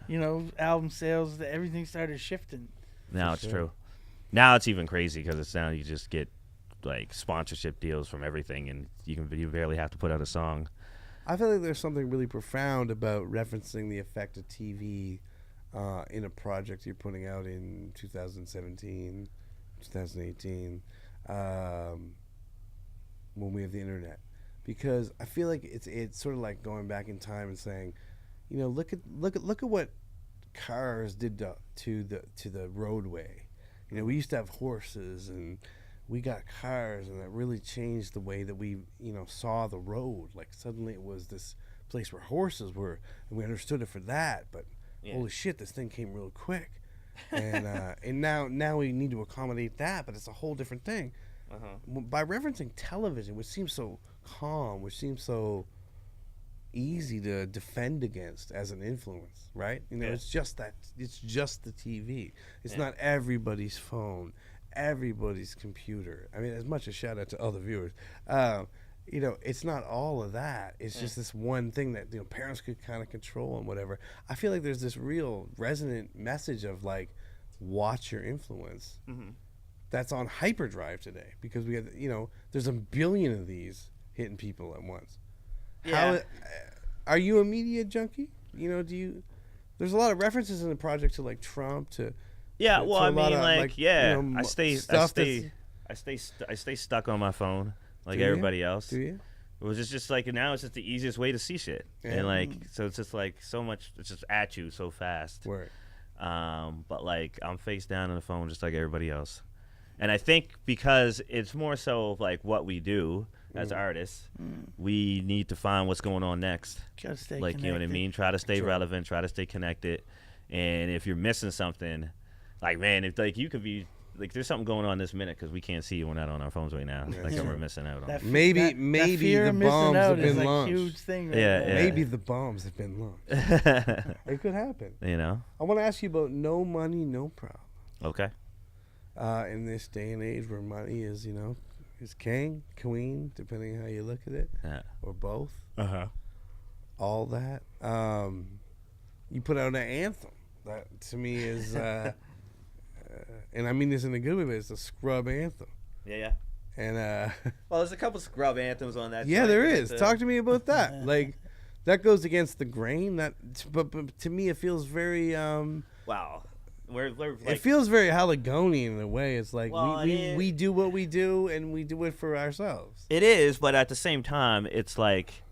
album sales. Everything started shifting. now it's true. Now it's even crazy because it's now you just get like sponsorship deals from everything, and you barely have to put out a song. I feel like there's something really profound about referencing the effect of TV in a project you're putting out in 2017, 2018, when we have the internet, because I feel like it's sort of like going back in time and saying, look at what cars did to the roadway. We used to have horses and we got cars, and that really changed the way that we, saw the road. Like suddenly it was this place where horses were, and we understood it for that. But holy shit, this thing came real quick, and and now we need to accommodate that. But it's a whole different thing. By referencing television, which seems so calm, which seems so easy to defend against as an influence, right? It's just that. It's just the TV. It's not everybody's phone. Everybody's computer. I mean, as much a shout out to all the viewers, it's not all of that. It's just this one thing that parents could kind of control and whatever. I feel like there's this real resonant message of like, watch your influence. That's on hyperdrive today because we have there's a billion of these hitting people at once. Yeah. Are you a media junkie? Do you? There's a lot of references in the project to like Trump to. Yeah, to well, a I lot mean, of, like, yeah, I stay stuff stuck on my phone like Do you? everybody else. Do you? It was just like now it's just the easiest way to see shit, and like so it's just like so much. It's just at you so fast. Word. But like I'm face down on the phone just like everybody else, And I think because it's more so like what we do as artists, we need to find what's going on next. Gotta stay Like, you know what I connected. mean? Try to stay relevant, try to stay connected. And if you're missing something, like, man, if like you could be like, there's something going on this minute because we can't see you. We're not on our phones right now. Like, we're missing out on. That fe- Maybe- that maybe fear the of missing bombs out have is been a launched. huge thing. Right Yeah, now. yeah. Maybe the bombs have been launched. It could happen. You know? I want to ask you about no money, no problem. Okay. In this day and age where money is, is king, queen, depending on how you look at it, Yeah. or both, Uh-huh. all that. You put out an anthem that to me is, and I mean this in a good way, but it's a scrub anthem. Yeah. And Well, there's a couple scrub anthems on that. yeah, joint, there but, is. Talk to me about that. Like, that goes against the grain. But to me, it feels very. Wow. We're like, It feels very Haligonian in a way. It's like Well, we do what we do, and we do it for ourselves. it is, but at the same time, it's like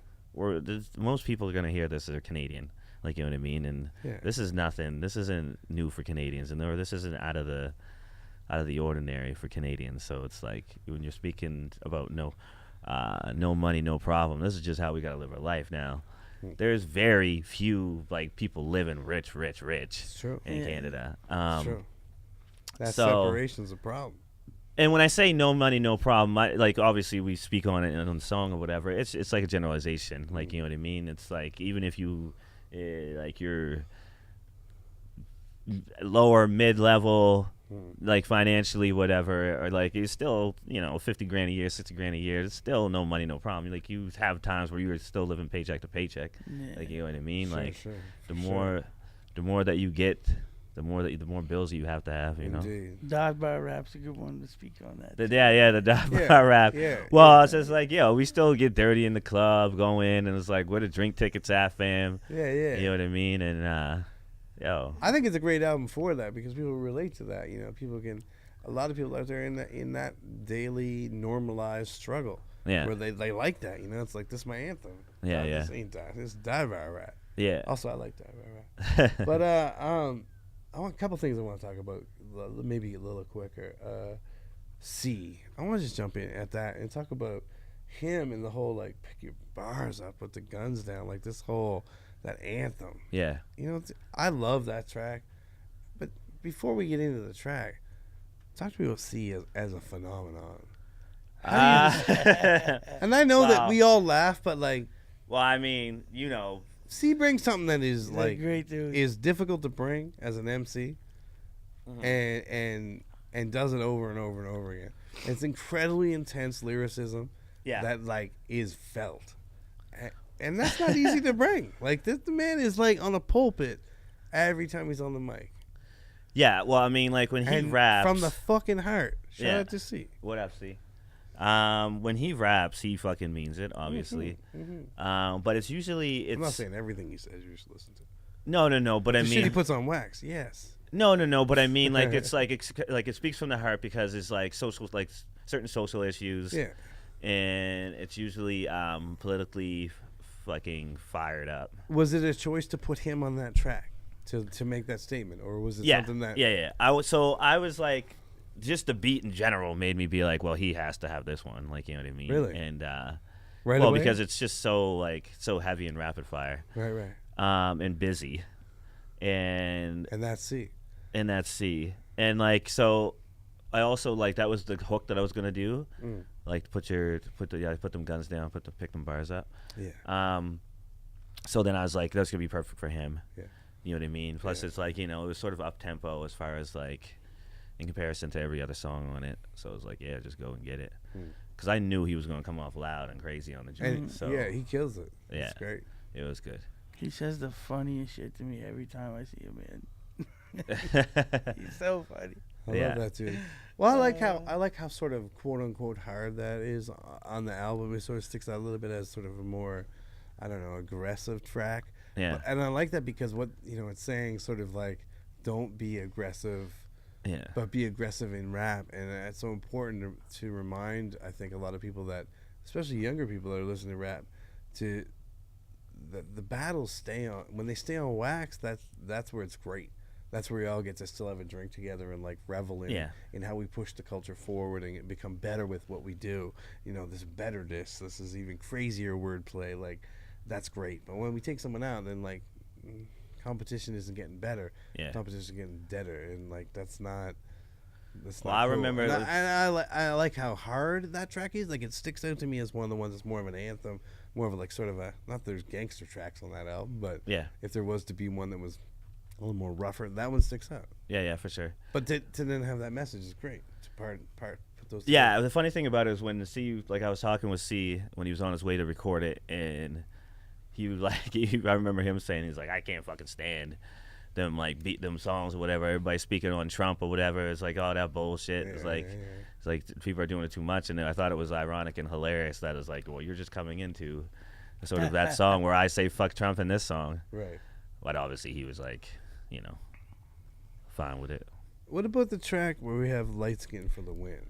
most people are gonna hear this as Canadian, like, you know what I mean. And Yeah. this is nothing. This isn't new for Canadians, and this isn't out of the ordinary for Canadians. So it's like when you're speaking about no money, no problem. This is just how we gotta live our life now. There's very few like people living rich It's true. in Canada. It's true. That so- separation's a problem. And when I say no money, no problem, like obviously we speak on it on the song or whatever. It's like a generalization, like, you know what I mean. It's like even if you like you're lower mid level, like financially whatever, or like you're still $50,000 a year, $60,000 a year. It's still no money, no problem. Like you have times where you're still living paycheck to paycheck, like, you know what I mean. Sure, like sure, the for more that you get, the more bills you have to have, you know. Indeed. Dive Bar Rap's a good one to speak on that. The dive Yeah, bar rap. yeah, Well, it's just like, we still get dirty in the club, go in, and it's like, where the drink tickets at, fam? Yeah. You know what I mean? And I think it's a great album for that because people relate to that. A lot of people out there in that daily normalized struggle. Yeah. Where they like that. It's like, this is my anthem. Yeah, No, yeah. This ain't that. This is Dive Bar Rap. yeah. Also, I like Dive Bar Rap. But I want a couple things I want to talk about, maybe a little quicker. I want to just jump in at that and talk about him and the whole, like, pick your bars up, put the guns down, like this whole, that anthem. Yeah. I love that track. But before we get into the track, talk to me about C as a phenomenon. And I know that Wow. we all laugh, but, like, Well, I mean, C brings something that is, He's a like, great dude. is difficult to bring as an MC, and does it over and over and over again. It's incredibly intense lyricism that, like, is felt, and that's not easy to bring. Like, the man is, like, on a pulpit every time he's on the mic. Yeah, well, I mean, like, when he And raps. from the fucking heart. Shout Yeah. out to C. What up, C? When he raps, he fucking means it, obviously. But it's usually, I'm not saying everything he says you should listen to. No, but I The shit he mean. puts on wax, yes. No, but I mean, like, it's like it speaks from the heart because it's like certain social issues. Yeah. And it's usually politically fucking fired up. Was it a choice to put him on that track to make that statement, or was it something that? Yeah. I was like, just the beat in general made me be like, well, he has to have this one, like, you know what I mean? Really? And Right well, away? because it's just so heavy and rapid fire, Right. and busy, and And that's C. and like, so I also, like, that was the hook that I was gonna do, like, put them guns down, pick them bars up. Yeah. So then I was like, that's gonna be perfect for him. Yeah. You know what I mean? Plus, it's like, it was sort of up tempo as far as, like, in comparison to every other song on it. So I was like, yeah, just go and get it, because I knew he was gonna come off loud and crazy on the joint. And So yeah, he kills it. Yeah. It's great. it was good. He says the funniest shit to me every time I see him, man. He's so funny. I Yeah. love that too. Well, I like how sort of quote unquote hard that is on the album. It sort of sticks out a little bit as sort of a more, I don't know, aggressive track. Yeah. And I like that because what it's saying sort of like, don't be aggressive, Yeah. but be aggressive in rap. And it's so important to remind, I think, a lot of people that, especially younger people that are listening to rap, to the battles stay on when they stay on wax. That's where it's great. that's where we all get to still have a drink together and like revel in how we push the culture forward and become better with what we do. You know, this betterness, this is even crazier wordplay. Like, that's great. But when we take someone out, then like competition isn't getting better. Yeah. Competition is getting deader, and like that's not. Well, I remember, and I like how hard that track is. Like, it sticks out to me as one of the ones that's more of an anthem, more of a, like, sort of a, not there's gangster tracks on that album, but if there was to be one that was a little more rougher, that one sticks out. Yeah, for sure. But to then have that message is great. To put those together. Yeah, the funny thing about it is when C, like I was talking with C when he was on his way to record it, and he was like, I remember him saying, he's like, I can't fucking stand them like beat them songs or whatever. Everybody speaking on Trump or whatever. It's like all that bullshit. It's like people are doing it too much. And I thought it was ironic and hilarious that it's like, well, you're just coming into sort of that song where I say fuck Trump in this song. Right. But obviously he was like, you know, fine with it. What about the track where we have light skin for the win?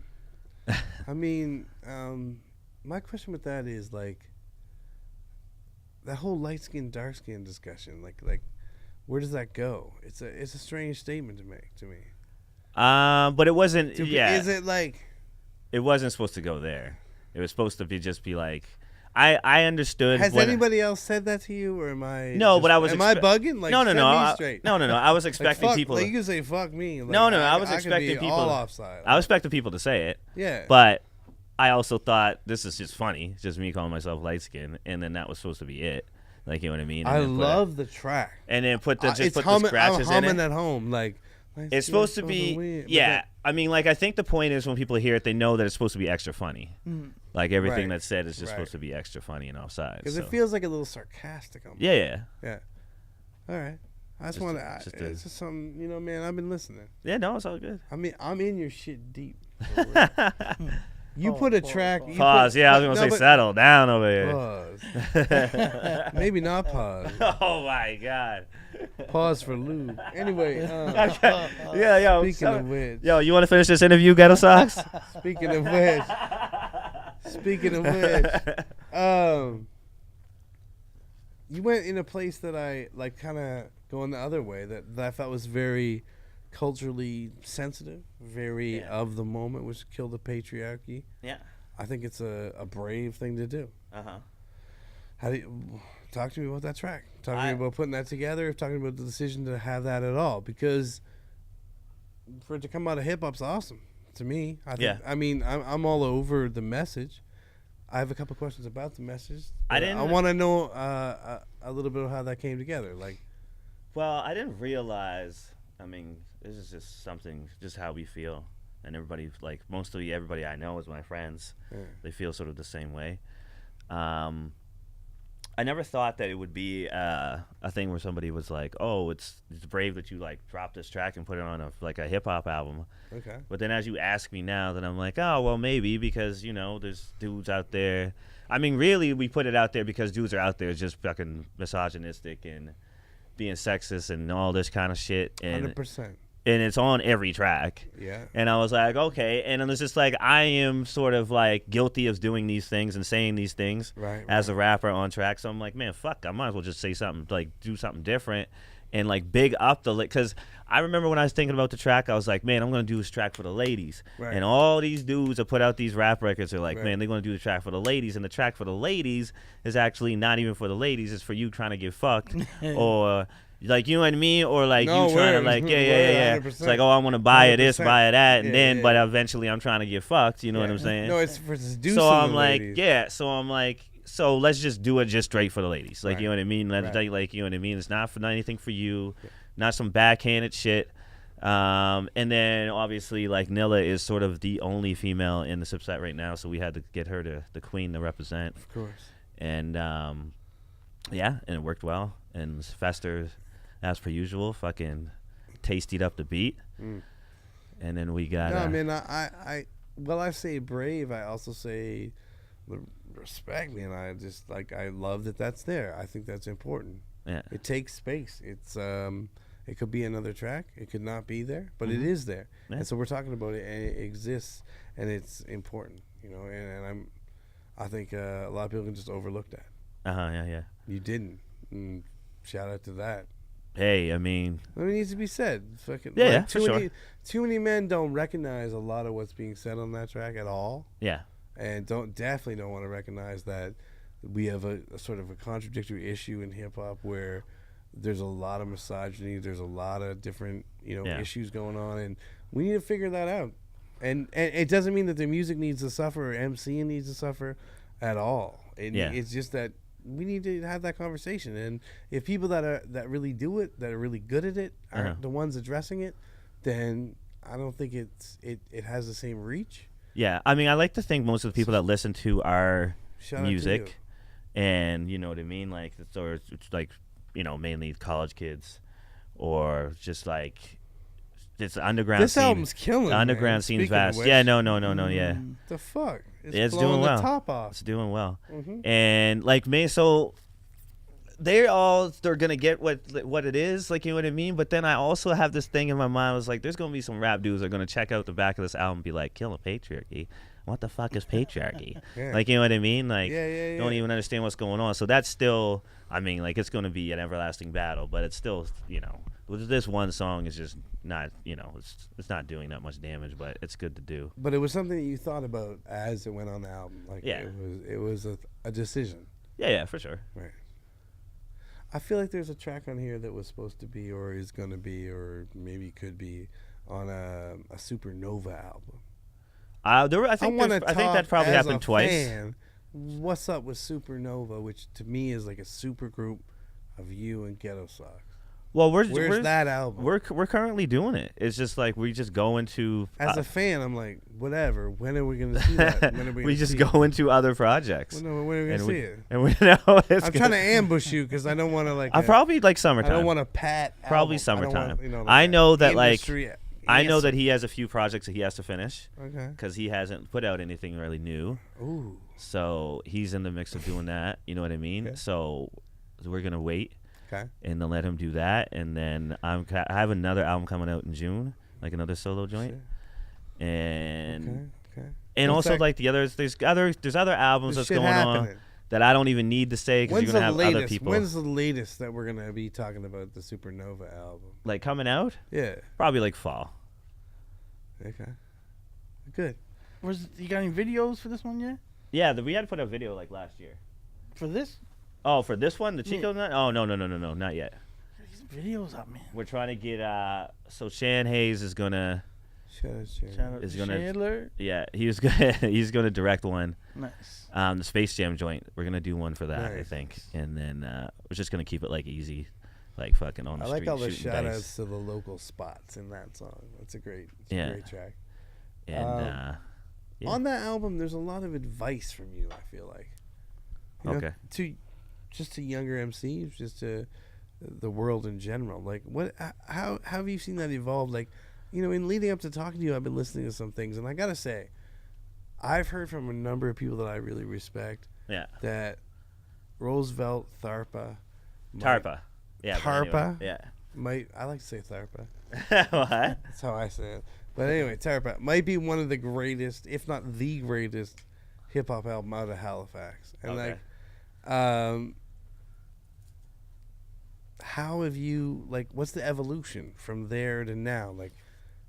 I mean, my question with that is like that whole light skin, dark skin discussion. Like. Where does that go? It's a strange statement to make to me. But it wasn't. Is it like? It wasn't supposed to go there. It was supposed to just be like. I understood. Has anybody else said that to you, or am I? No, but I was. Am I bugging? Like, no. Me No. I was expecting like, people. Like, you can say fuck me. Like, No. I was expecting people. All offside. I was expecting people to say it. Yeah. But I also thought this is just funny. It's just me calling myself light skin, and then that was supposed to be it. Like, you know what I mean? I love the track. And then put the scratches I'm humming in it. at home. Like, it's supposed to be, I mean, like, I think the point is when people hear it, they know that it's supposed to be extra funny. Like, everything that's said is just supposed to be extra funny and offside. Because it feels like a little sarcastic. Yeah. All right. I just want to. It's just something, you know, man. I've been listening. Yeah, no, it's all good. I mean, I'm in your shit deep. You put a track. Pause. I was gonna say settle down over here. Pause. Maybe not pause. Oh my God. Pause for lube. Anyway. Yo. Speaking of which. Yo, you want to finish this interview, Ghetto Socks? Speaking of which. You went in a place that I like, kind of going the other way. That I felt was very culturally sensitive, very of the moment, which killed the patriarchy. Yeah. I think it's a brave thing to do. How do you talk to me about that track? Talk to me about putting that together. Talking about the decision to have that at all, because for it to come out of hip hop's awesome to me. I think, I mean, I'm all over the message. I have a couple questions about the message. I want to know a little bit of how that came together. Like, well, I didn't realize. I mean, this is just something, just how we feel. And everybody, like, mostly everybody I know is my friends. They feel sort of the same way. I never thought that it would be a thing where somebody was like, oh, it's brave that you, like, dropped this track and put it on a hip-hop album. Okay. But then as you ask me now, then I'm like, oh, well, maybe, because, you know, there's dudes out there. I mean, really, we put it out there because dudes are out there just fucking misogynistic and being sexist and all this kind of shit. And 100%. And it's on every track. Yeah. And I was like, okay. And it was just like, I am sort of like guilty of doing these things and saying these things as a rapper on track. So I'm like, man, fuck, I might as well just say something, like do something different and like big up the, because I remember when I was thinking about the track, I was like, man, I'm going to do this track for the ladies. And all these dudes that put out these rap records are like, man, they're going to do the track for the ladies. And the track for the ladies is actually not even for the ladies. It's for you trying to get fucked or... Like, you know what I mean? Or like you trying to like, yeah. It's like, oh, I want to buy it this, buy it that. And then, but eventually I'm trying to get fucked. You know what I'm saying? No, it's for seducing So I'm like, ladies. So let's just do it just straight for the ladies. Like, you know what I mean? Like, you know what I mean? It's not for anything for you. Not some backhanded shit. And then obviously like Nilla is sort of the only female in the Sipset right now. So we had to get her the queen to represent. Of course. And and it worked well. And Fester, as per usual, fucking tastied up the beat. And then we got... No, I mean, I say brave, I also say respect, man. I just, like, I love that that's there. I think that's important. Yeah. It takes space. It's, it could be another track. It could not be there, but it is there. Yeah. And so we're talking about it, and it exists, and it's important, you know, and I think a lot of people can just overlook that. Yeah. You didn't. And shout out to that. Hey, I mean, it needs to be said. Fucking, Yeah, like, for sure. Too many men don't recognize a lot of what's being said on that track at all, yeah, and definitely don't want to recognize that we have a sort of a contradictory issue in hip hop where there's a lot of misogyny, there's a lot of different Yeah. issues going on, and we need to figure that out. And it doesn't mean that the music needs to suffer or MCing needs to suffer at all. It's just that we need to have that conversation. And if people that really do it, that are really good at it, aren't the ones addressing it, then I don't think it has the same reach. yeah. I mean, I like to think most of the people that listen to our Shout out to music, and you know what I mean, like it's like mainly college kids, or just like it's underground. This scene. album's killing. The underground man. scene's Speaking of vast. which, Yeah, no. Yeah, the fuck? it's blowing doing well. The top off. It's doing well, Mhm. and like me, so they're gonna get what it is, like, you know what I mean. But then I also have this thing in my mind. I was like, there's gonna be some rap dudes that are gonna check out the back of this album and be like, killing patriarchy. What the fuck is patriarchy? Yeah. Like, you know what I mean? Like, Yeah. don't even understand what's going on. So that's still, I mean, like, it's gonna be an everlasting battle. But it's still, this one song is just not, it's not doing that much damage. But it's good to do. But it was something that you thought about as it went on the album. Like, Yeah. it was a decision. Yeah, for sure. Right. I feel like there's a track on here that was supposed to be, or is going to be, or maybe could be on a Supernova album. I think that probably happened twice. Fan, what's up with Supernova, which to me is like a super group of you and Ghetto Socks? Well, Where's that album? We're currently doing it. It's just like we just go into. As a fan, I'm like, whatever. When are we going to see that? When are we we gonna just see go into other projects. When are we going to see it? And we know it's I'm trying to ambush you because I don't want to like. I probably like summertime. I don't want to pat. Probably album. summertime. I don't want, I know that industry I know answer. that he has a few projects that he has to finish. Okay. Because he hasn't put out anything really new. Ooh. So he's in the mix of doing that. You know what I mean? Okay. So we're gonna wait. Okay. And then let him do that, and then I have another album coming out in June, like another solo joint. Shit. And Okay. and One also sec. like there's other albums There's that's shit going on happening. that I don't even need to say because When's you're gonna the have latest? other people When's the latest that we're gonna be talking about the Supernova album? like coming out. Yeah. Probably like fall. Okay. Good. You got any videos for this one yet? Yeah, we had to put a video like last year. For this? Oh, for this one, the Chico nut? Oh no, not yet. Get some videos up, man. We're trying to get so Shan Hayes is gonna Shout out Is to gonna- Chandler. he's gonna direct one. Nice. The Space Jam joint. We're gonna do one for that, I Nice. think, and then we're just gonna keep it like easy, like fucking on the I street. like all the shooting shout dice. outs to the local spots in that song. That's a great track. And yeah. On that album, there's a lot of advice from you, I feel like. You know, Okay. to younger MCs, just to the world in general. Like, how have you seen that evolve? Like, in leading up to talking to you, I've been listening to some things, and I gotta say, I've heard from a number of people that I really respect Yeah. that Roosevelt Tharpa, Tarpa. Yeah. but anyway, Tarpa? I like to say Tharpa. Yeah. What? That's how I say it. But anyway, Tarpa might be one of the greatest, if not the greatest, hip hop album out of Halifax. And Okay. how have you what's the evolution from there to now? Like,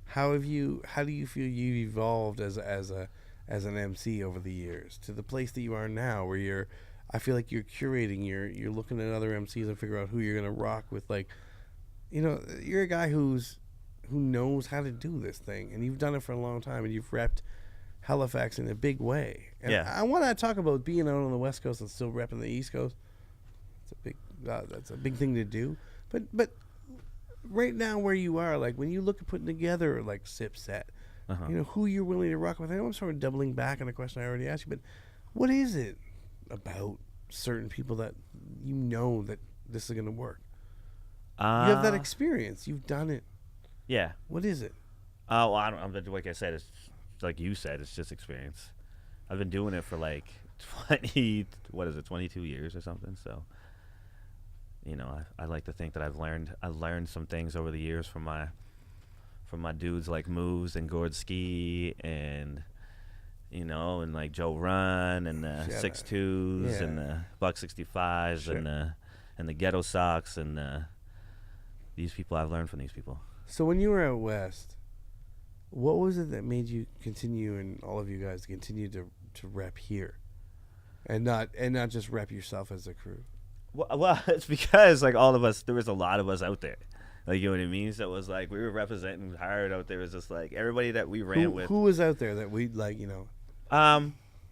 how do you feel you've evolved as an MC over the years to the place that you are now, where I feel like you're curating, you're looking at other MCs and figure out who you're gonna rock with. Like, you're a guy who knows how to do this thing, and you've done it for a long time, and you've repped Halifax in a big way. And Yeah. I want to talk about being out on the West Coast and still repping the East Coast. That's a big thing to do. But right now where you are, like when you look at putting together like Sipset, who you're willing to rock with. I know I'm sort of doubling back on a question I already asked you, but what is it about certain people that that this is going to work? You have that experience. You've done it. Yeah. What is it? Well, I don't. Like I said, it's like you said. It's just experience. I've been doing it for like 22 years or something. So, I like to think that I've learned some things over the years from my dudes like Moves and Gordski and and like Joe Run and the 6'2s and the Buck 65s and the Ghetto Socks and these people, I've learned from these people. So when you were out west, what was it that made you continue, and all of you guys continue to rep here, and not just rep yourself as a crew? Well, it's because like all of us, there was a lot of us out there. Like, you know what I mean? So it was like we were representing hard out there. It was just like everybody that we ran with. Who was out there that we like,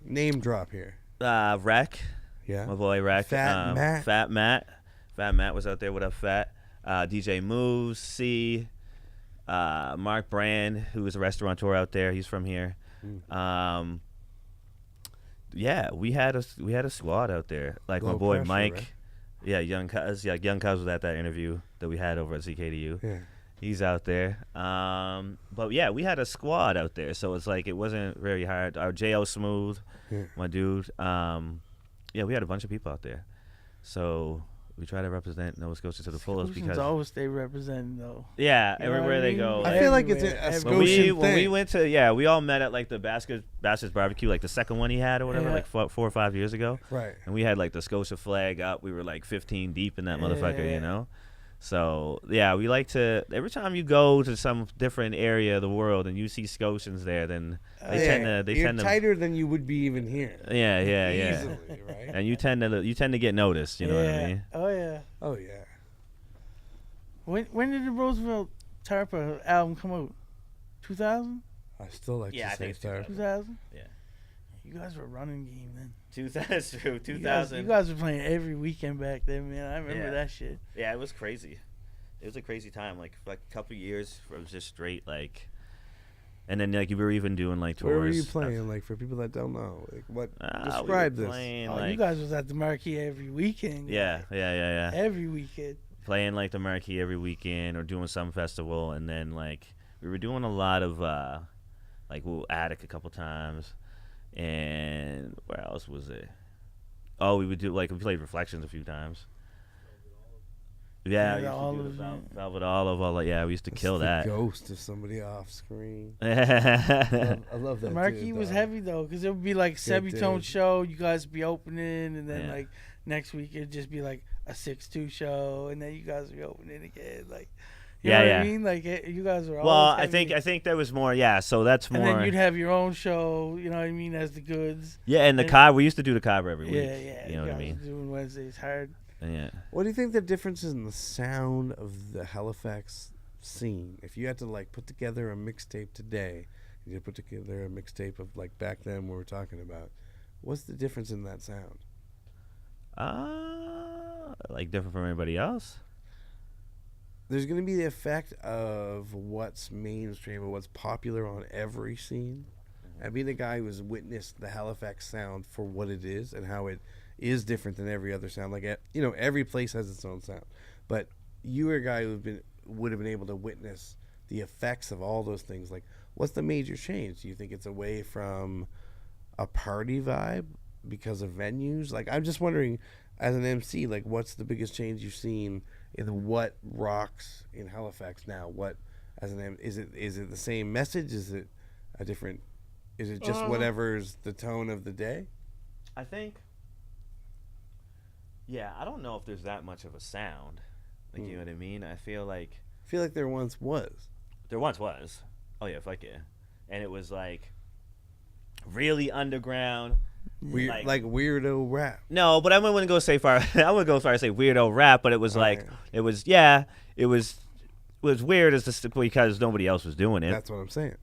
name drop here? Rec. Yeah. My boy Rec. Fat Matt. Fat Matt. Fat Matt was out there with a Fat. DJ Moves, C. Mark Brand, who was a restaurateur out there. He's from here. Yeah, we had a squad out there. Like Low my boy pressure, Mike. right? Yeah, Young Cuz. Yeah, Young Cuz was at that interview that we had over at CKDU. Yeah. He's out there. But yeah, we had a squad out there, so it's like it wasn't very hard. Our J.O. Smooth, my dude. Yeah, we had a bunch of people out there. So we try to represent Nova Scotia to the fullest because always stay representing though. yeah, You know everywhere what I they mean? go. I feel like it's a Everywhere. Scotian when we thing. went to we all met at like the Bastards Barbecue, like the second one he had or whatever, Yeah. like 4 or 5 years ago. Right. And we had like the Scotia flag up. We were like 15 deep in that motherfucker, you Yeah. know. So yeah, we like to. Every time you go to some different area of the world and you see Scotians there, then they tend to. You're tighter than you would be even here. Yeah. Easily, right? And you tend to get noticed. You know what I mean? Oh yeah. Oh yeah. When did the Roosevelt Tarpa album come out? 2000? I still like Yeah, to I say think it's Star. 2000? Yeah. You guys were running game then. 2000. That's true. You 2000. guys were playing every weekend back then, man. I remember Yeah. that shit. Yeah, it was crazy. It was a crazy time. Like a couple years, it was just straight like. And then like you were even doing like tours. Where were you playing? Like for people that don't know, like what? We Describe were this. playing, Oh, like, you guys was at the Marquee every weekend. Yeah. Every weekend. Playing like the Marquee every weekend or doing some festival, and then like we were doing a lot of like we'll Attic a couple times, and where else was it? Oh, we would do like we played Reflections a few times. Yeah, we Yeah, used to all do of the it. Velvet Olive. All like, yeah, we used to It's kill the that. ghost of somebody off screen. yeah, I love that. The Marquee dude, was dog. heavy though, because it would be like Sebutone dude. show. You guys would be opening, and then Yeah. like next week it'd just be like a 6-2 show, and then you guys would be opening again. Like, you know what I mean? Like you guys were. Well, always I heavy. think there was more. Yeah, so that's more. And then you'd have your own show. You know what I mean? As the goods. yeah, and the and- Cobb. We used to do the Cobb every week. Yeah. You know what I guys mean? Doing Wednesdays hard. Yeah. What do you think the difference is in the sound of the Halifax scene? If you had to like put together a mixtape today, you put together a mixtape of like back then we were talking about, what's the difference in that sound? Like different from everybody else. There's going to be the effect of what's mainstream or what's popular on every scene. And being a guy who has witnessed the Halifax sound for what it is and how it is different than every other sound. Like, every place has its own sound. But you are a guy who would have been able to witness the effects of all those things. Like, what's the major change? Do you think it's away from a party vibe because of venues? Like, I'm just wondering, as an MC, like, what's the biggest change you've seen in what rocks in Halifax now? What, as an is it the same message? Is it a different? Is it just whatever's the tone of the day? I think. Yeah, I don't know if there's that much of a sound. Like, you know what I mean? I feel like there once was. there once was. Oh yeah, fuck yeah. And it was like really underground. Weird, Like- like weirdo rap. No, but I wouldn't go say far. I wouldn't go as far as say weirdo rap, but it was like Alright. it was weird as because nobody else was doing it. That's what I'm saying.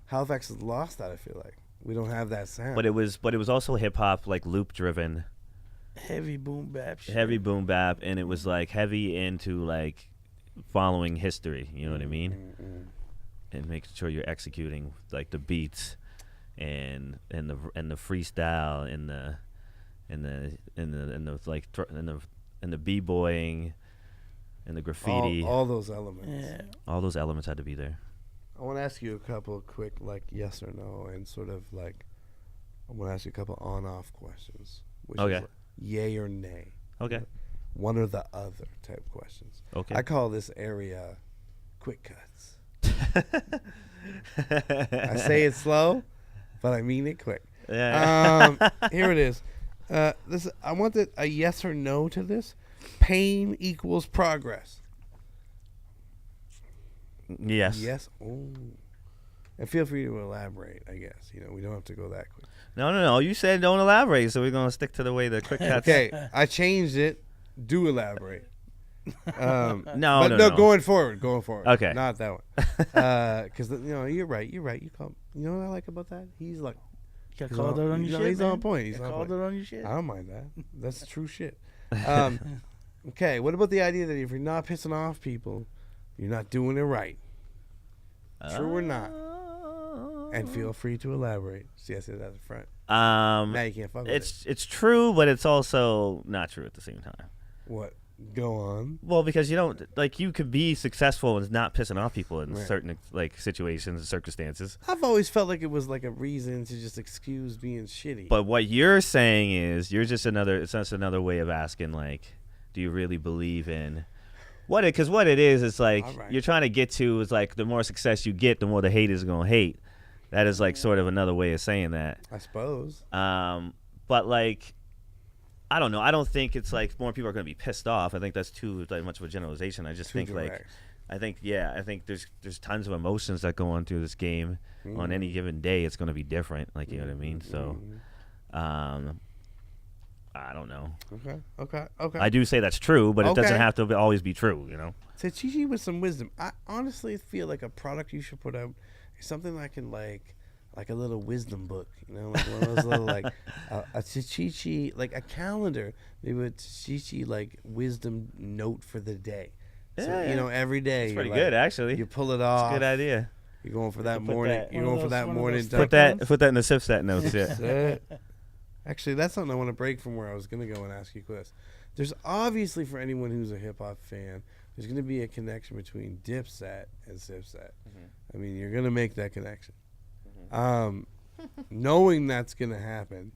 Halifax has lost that. I feel like we don't have that sound. But it was also hip hop, like loop driven, Heavy boom bap shit. heavy boom bap, and it was like heavy into like following history. You know what I mean? And making sure you're executing like the beats and the freestyle and the b-boying and the graffiti. all those elements. Yeah. All those elements had to be there. I want to ask you a couple quick, like, yes or no, and sort of like, I want to ask you a couple on-off questions. Which Okay. is like, yay or nay. Okay. One or the other type questions. Okay. I call this area quick cuts. I say it slow, but I mean it quick. Yeah. Here it is. I want a yes or no to this. Pain equals progress. Yes. Yes. Oh. And feel free to elaborate, I guess. We don't have to go that quick. No. You said don't elaborate, so we're going to stick to the way the quick cuts. Okay, I changed it. Do elaborate. No. Going forward. Okay. Not that one. Because, you're right. You call, you know what I like about that? He's like, You got called out on your shit. He's man. on point. You He's got on called point. out on your shit. I don't mind that. That's true shit. Okay, what about the idea that if you're not pissing off people, you're not doing it right? True or not? And feel free to elaborate. See, I said that at the front. Now you can't fuck with it. It's true, but it's also not true at the same time. What? Go on. Well, because you don't you could be successful and not pissing off people in Right. certain situations and circumstances. I've always felt like it was like a reason to just excuse being shitty. But what you're saying is it's just another way of asking do you really believe in what it? Because what it is All right. you're trying to get to is the more success you get, the more the haters are gonna hate. That is sort of another way of saying that. I suppose. But I don't know. I don't think it's more people are going to be pissed off. I think that's too much of a generalization. I just think direct. I think there's tons of emotions that go on through this game. On any given day, it's going to be different. You know what I mean? So, I don't know. Okay. I do say that's true, but it doesn't Okay. have to always be true. Tachichi with some wisdom. I honestly feel like a product you should put out is something that can like a little wisdom book, like one of those little a Tachichi, a calendar, maybe a Tachichi wisdom note for the day. So, Yeah. Every day. It's pretty good, actually. You pull it off. It's a good idea. You're going for that put morning. that- You're One going of for that those- one of morning. those Put that in the Sipset notes. Yeah. That's it. Actually, that's something I want to break from where I was going to go and ask you, Chris. There's obviously, for anyone who's a hip hop fan, there's going to be a connection between Dipset and Sipset. I mean, you're going to make that connection. Knowing that's going to happen,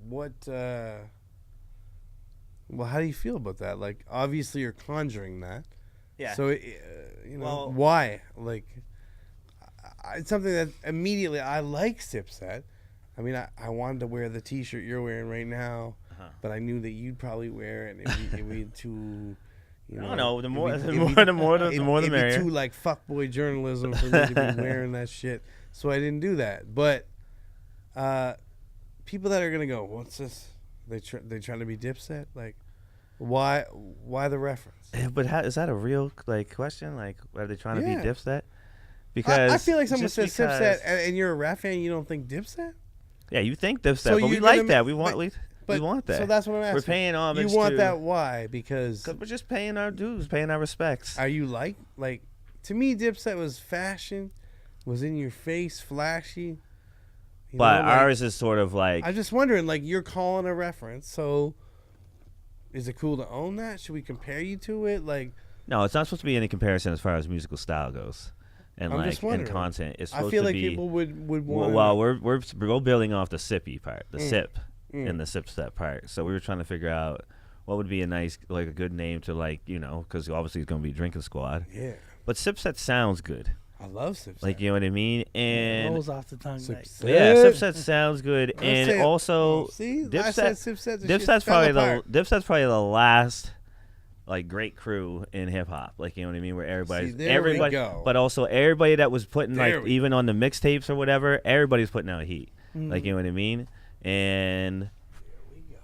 what, well, how do you feel about that? Obviously you're conjuring that. Yeah. So, Well- why? It's something that immediately, I like Sipset. I mean, I wanted to wear the T-shirt you're wearing right now, but I knew that you'd probably wear it. It'd be too, I don't know. The more, it'd the be- more, the more, the more, the it'd merrier. be too fuckboy journalism for me to be wearing that shit. So I didn't do that. But people that are gonna go, what's this? They trying to be Dipset? Why the reference? Yeah, but is that a real question? Are they trying to Yeah. be Dipset? Because I feel like someone just says because- Sipset and you're a rap fan, you don't think Dipset? Yeah, you think Dipset, So but we you're like gonna that. ma- We want we But want that. So that's what I'm asking. We're paying homage. You want to, that? Why? Because we're just paying our dues, paying our respects. are you to me, Dipset was fashion, was in your face, flashy. But ours is sort of I'm just wondering, you're calling a reference, so is it cool to own that? Should we compare you to it? no, it's not supposed to be any comparison as far as musical style goes, and I'm just and wondering. content. It's supposed I feel to like be. people would want. Well, we're building off the sippy part, the sip, Mm. and the Sipset part. So we were trying to figure out what would be a nice, a good name to because obviously it's going to be Drinking Squad. Yeah, But Sipset sounds good. I love Sipset. You know what I mean? And Rolls off the tongue. Sipset. yeah, Sipset sounds good, I'm and saying- also see, I Dipset. said Sipset. the shit Dipset's fell apart. Dipset's probably the last great crew in hip hop. You know what I mean? Where everybody's there we everybody, go. but also everybody that was putting There we even on the mixtapes or whatever, everybody's putting out heat. Mm-hmm. You know what I mean? And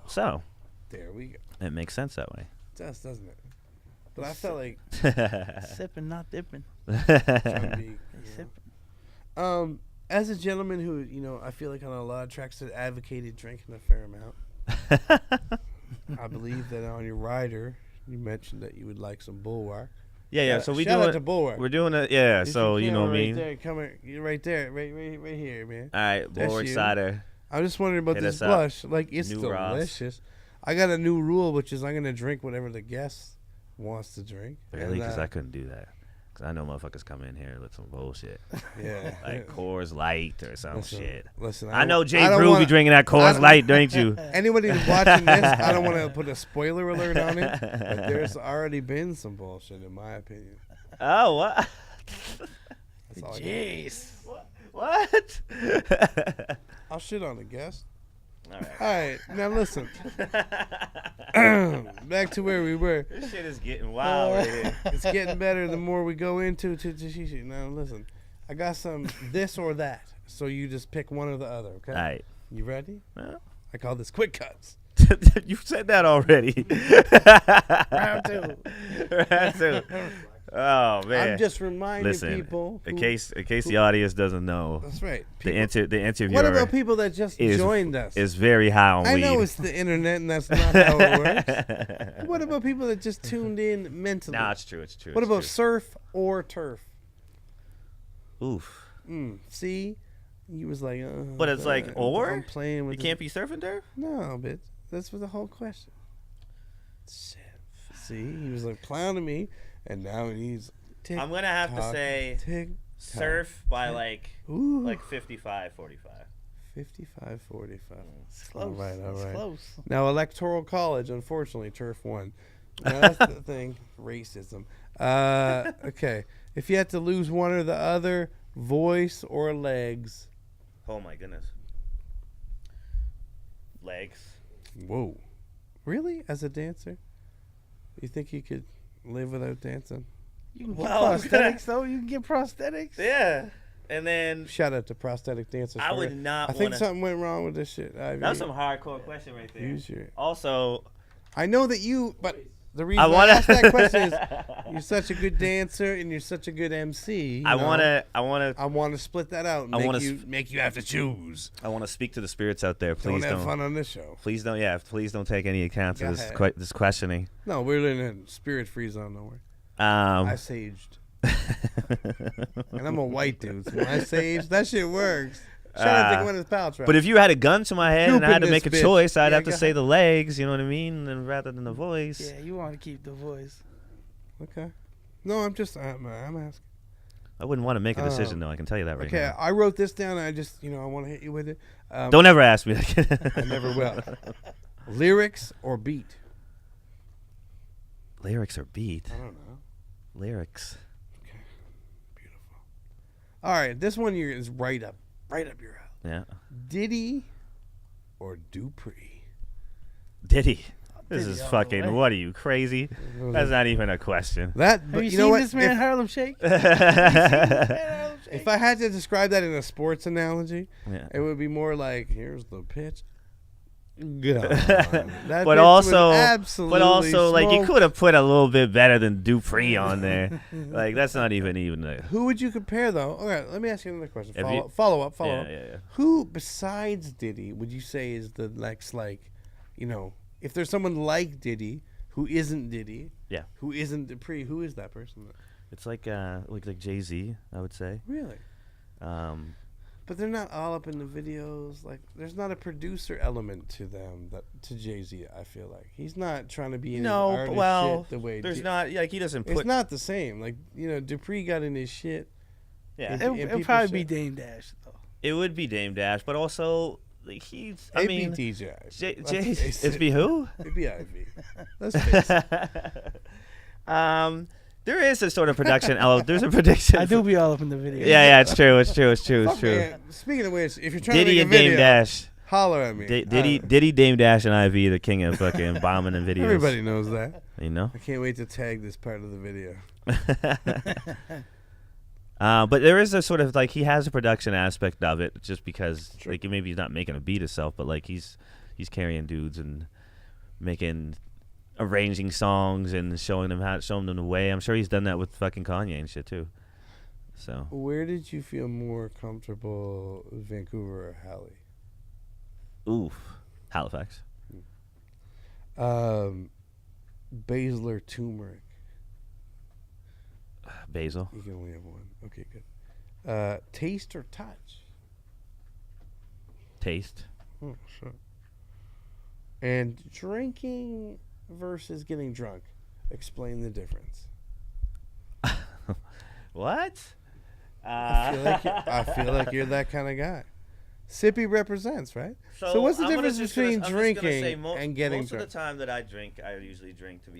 so There we go. it makes sense that way. It does, doesn't it? But I felt like Sipping, not dipping. trying to be, Sipping. as a gentleman who, I feel like on a lot of tracks that advocated drinking a fair amount. I believe that on your rider, you mentioned that you would like some Bulwark. Yeah. So we shout out doing to Bulwark. we're doing it. Yeah. Here's So your you know what I camera mean. Right there, come here. You're right there, right here, man. All right, That's Bulwark you. cider. I'm just wondering about Hit this us up. blush. It's New Ross. delicious. I got a new rule, which is I'm gonna drink whatever the guest wants to drink. Really? And, Because I couldn't do that. Because I know motherfuckers come in here with some bullshit. yeah. Coors Light or some Listen, shit. Listen, I know Jay don't Brew wanna- be drinking that I Coors don't- Light, don't you? Anybody who's watching this, I don't want to put a spoiler alert on it, but there's already been some bullshit, in my opinion. Oh, what? That's all I got. Jeez. What? I'll shit on the guest. All right. All right, now listen. Back to where we were. This shit is getting wild right here. It's getting better the more we go into Tachichi. Now listen, I got some this or that, so you just pick one or the other. Okay. All right. You ready? Well. I call this quick cuts. You said that already. Round two. Round two. Oh man! I'm just reminding Listen, people. in case the audience doesn't know, That's right. the interviewer. What about people that just joined us? Is very high on I weed. know it's the internet and that's not how it works. What about people that just tuned in mentally? Nah, it's true. It's true. What it's about true. surf or turf? Oof. See, you was like, But it's like, or I'm playing with you can't be surfing turf. No, bitch. That's for the whole question. Shit. See, he was like clowning me, and now he's. I'm gonna have to say surf by like 55, 45. 55, 45. It's close. All right. It's close. Now, Electoral College, unfortunately, turf won. Now, that's the thing. Racism. Okay. If you had to lose one or the other, voice or legs. Oh my goodness. Legs. Whoa. Really? As a dancer? You think you could live without dancing? You can get prosthetics, though. You can get prosthetics. Yeah. And then Shout out to prosthetic dancers. I would not I think wanna- something went wrong with this shit. that was some hardcore question right there. Use your. Also, I know that you, but the reason I I, wanna- asked that question is you're such a good dancer and you're such a good MC. I want to split that out and I wanna make you have to choose. to speak to the spirits out there. Please Don't have fun on this show. Please don't. Yeah. Please don't take any account Go of this ahead. this questioning. No, we're in a spirit-free zone. Don't worry. I saged. And I'm a white dude, so when I sage, that shit works. Shout out to Gwyneth Paltrow. But if you had a gun to my head and I had to Stupidness, make a bitch. choice, I'd Yeah, have to go say ahead. the legs. You know what I mean, and rather than the voice. Yeah, you want to keep the voice. Okay. No, I'm asking. I wouldn't want to make a decision though. I can tell you that right Okay, now. I wrote this down. And I just, I want to hit you with it. Don't ever ask me. I never will. Lyrics or beat? Lyrics or beat? I don't know. Lyrics. Beautiful. All right, this one here is right up your alley. Yeah. Diddy or Dupree? Diddy. This Diddy is all the fucking. way. What are you crazy? That's not even a question. That, Have but you you know seen what? this man Harlem Shake? If I had to describe that in a sports analogy, Yeah. it would be more like, here's the pitch. That pitch But was also, absolutely like you smoked. could have put a little bit better than Dupree on there. Like that's not even a. Who would you compare though? All right, let me ask you another question. If Follow up. Yeah. Who besides Diddy would you say is the next, like, if there's someone like Diddy who isn't Diddy, Yeah. who isn't Dupree, who is that person? It's like Jay-Z, I would say. Really? But they're not all up in the videos. Like, there's not a producer element to them to Jay-Z. I feel like he's not trying to be in his artist shit the way there's not like he doesn't put. It's not the same. Like, Dupree got in his shit. Yeah, and It'll people probably be shit. Dame Dash, though. it would be Dame Dash, but also like he's. I mean, DJ. It'd be who? It'd be Ivy. Let's face it. There is a sort of production element. There's a prediction. I do be all up in the video. Yeah, it's true. It's true. Fuck, man. Speaking of which, if you're trying Diddy to and make a Dame video, Dash. holler at me. Diddy, Dame Dash, and Ivy, the king of fucking bombing and videos. Everybody knows that. You know. I can't wait to tag this part of the video. But there is a sort of like he has a production aspect of it, just because like maybe he's not making a beat himself, but like he's carrying dudes and arranging songs and showing them the way. I'm sure he's done that with fucking Kanye and shit too. So Where did you feel more comfortable, Vancouver or Hali? oof, Halifax. Basil or turmeric? Basil. You can only have one. Okay, good. Taste or touch? Taste. Oh, sure. And drinking versus getting drunk. Explain the difference. What? I feel like you're that kind of guy. Sippy represents, right? So what's the difference between drinking and getting most drunk? of the time that I drink, I usually drink to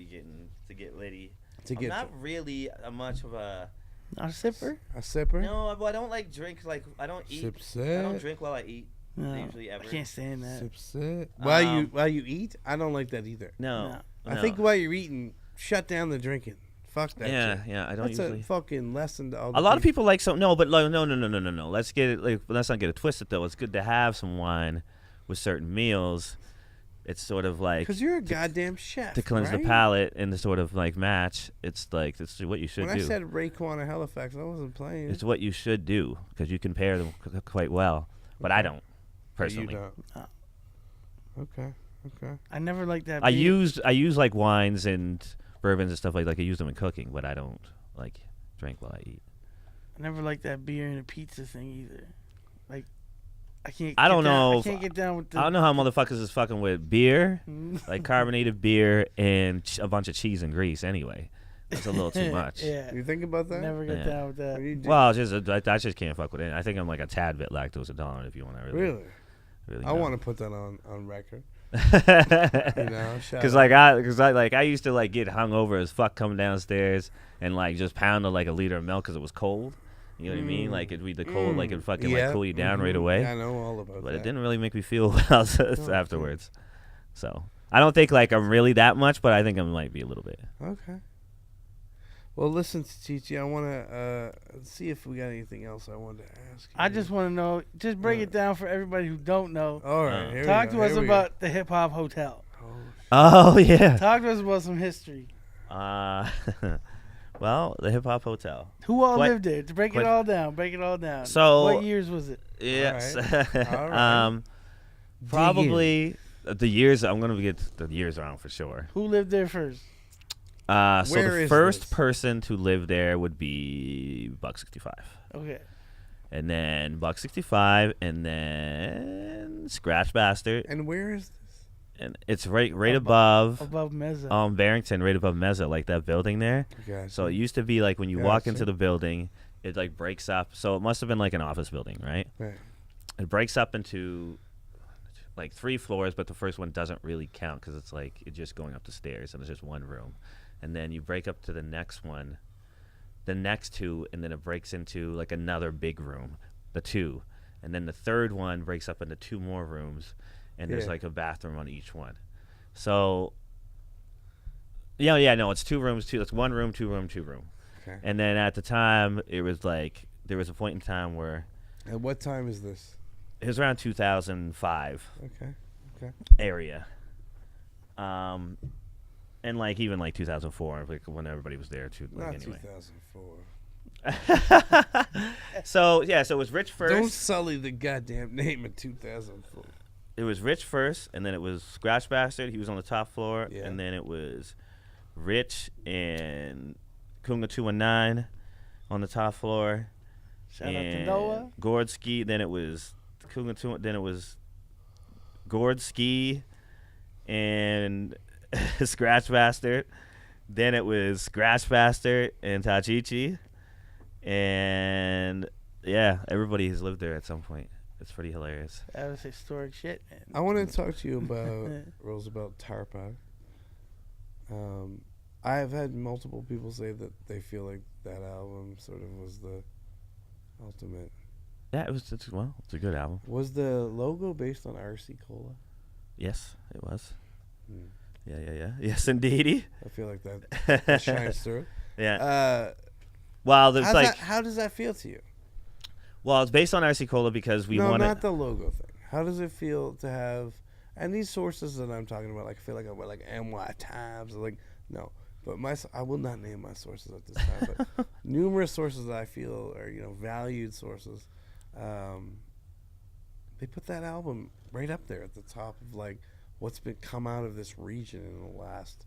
get litty. I'm not drunk. really much of a Not a sipper? A sipper? no. I don't like drink like I don't eat. Sipset. I don't drink while I eat. No, usually ever. I can't stand that. Sipset. Um, While you eat, I don't like that either. No. No. I think while you're eating, shut down the drinking. Fuck that. Yeah, shit. yeah. I don't That's usually. a fucking lesson to all. A lot of people like some. No, but like, no. Let's get it. Like, let's not get it twisted though. It's good to have some wine with certain meals. It's sort of like because you're a goddamn chef to cleanse right? the palate and to sort of like match. It's like it's what you should When do. I said Raekwon of Halifax, I wasn't playing. It's what you should do because you can pair them quite well. But I don't personally. You don't. Okay. I never liked that. I use like wines and bourbons and stuff like I use them in cooking, but I don't like drink while I eat. I never liked that beer and a pizza thing either. Like, I can't. I don't know. I can't get down with the. I don't know how motherfuckers is fucking with beer, like carbonated beer and a bunch of cheese and grease. Anyway, that's a little too much. Yeah. You think about that? Never get Yeah. down with that. What do you do? Well, I just can't fuck with it. I think I'm like a tad bit lactose intolerant. If you want to really? really I know. want to put that on record. You know, Cause I used to like get hungover as fuck coming downstairs and like just pound like a liter of milk because it was cold. You know what I mean? Like it'd be the cold, like it'd fucking like cool you down right away. Yeah, I know all about But that. it didn't really make me feel well afterwards. So I don't think like I'm really that much, but I think I might be a little bit. Okay. Well, listen, Tachichi, I want to see if we got anything else I wanted to ask you. I just want to know. Just break it down for everybody who don't know. All right. Here Talk we go, to us here we go. about the Hip Hop Hotel. Oh yeah. Talk to us about some history. Well, the Hip Hop Hotel. Who all Quite- lived there? To break it quite- all down. Break it all down. So- what years was it? Yes. All right. Probably the years. I'm gonna get the years around for sure. Who lived there first? So Where the is first this? person to live there would be Buck 65. Okay. And then Buck 65, and then Scratch Bastard, And where is this? and it's right above Above Meza. Barrington, right above Meza, like that building there. Gotcha. So it used to be like when you walk Gotcha. into the building, it like breaks up. So it must have been like an office building, right? Right. It breaks up into like 3 floors, but the first one doesn't really count because it's like it's just going up the stairs and it's just one room. And then you break up to the next one, the next 2, and then it breaks into like another big room, the 2. And then the third one breaks up into 2 more rooms, and there's Yeah. like a bathroom on each one. So, no, it's 2 rooms, it's 1 room, 2 room, 2 room. Okay. And then at the time, it was like, there was a point in time where And what time is this? it was around 2005 Okay. area. And like even like 2004, like when everybody was there too. Like, Not anyway. 2004. So it was Rich first. Don't sully the goddamn name in 2004. It was Rich first, and then it was Scratch Bastard. He was on the top floor, Yeah. and then it was Rich and Kunga 219 on the top floor. Shout out to and Noah. Gordski. Then it was Kunga 2. Then it was Gordski and Scratch Bastard. Then it was Scratch Bastard and Tachichi. And yeah, everybody has lived there at some point. It's pretty hilarious. That was historic shit, man. I want to talk to you about Roosevelt Tarpa. I have had multiple people say that they feel like that album sort of was the ultimate. Yeah, it's a good album. Was the logo based on RC Cola? Yes, it was. Hmm. Yeah. Yes, indeedy. I feel like that shines through. Yeah. Well, there's like, how does that feel to you? well, it's based on RC Cola because we No, wanted. not the logo thing. How does it feel to have? And these sources that I'm talking about, like I feel like I'm like NY Times, or like no. But I will not name my sources at this time. But numerous sources that I feel are valued sources. They put that album right up there at the top of like what's been come out of this region in the last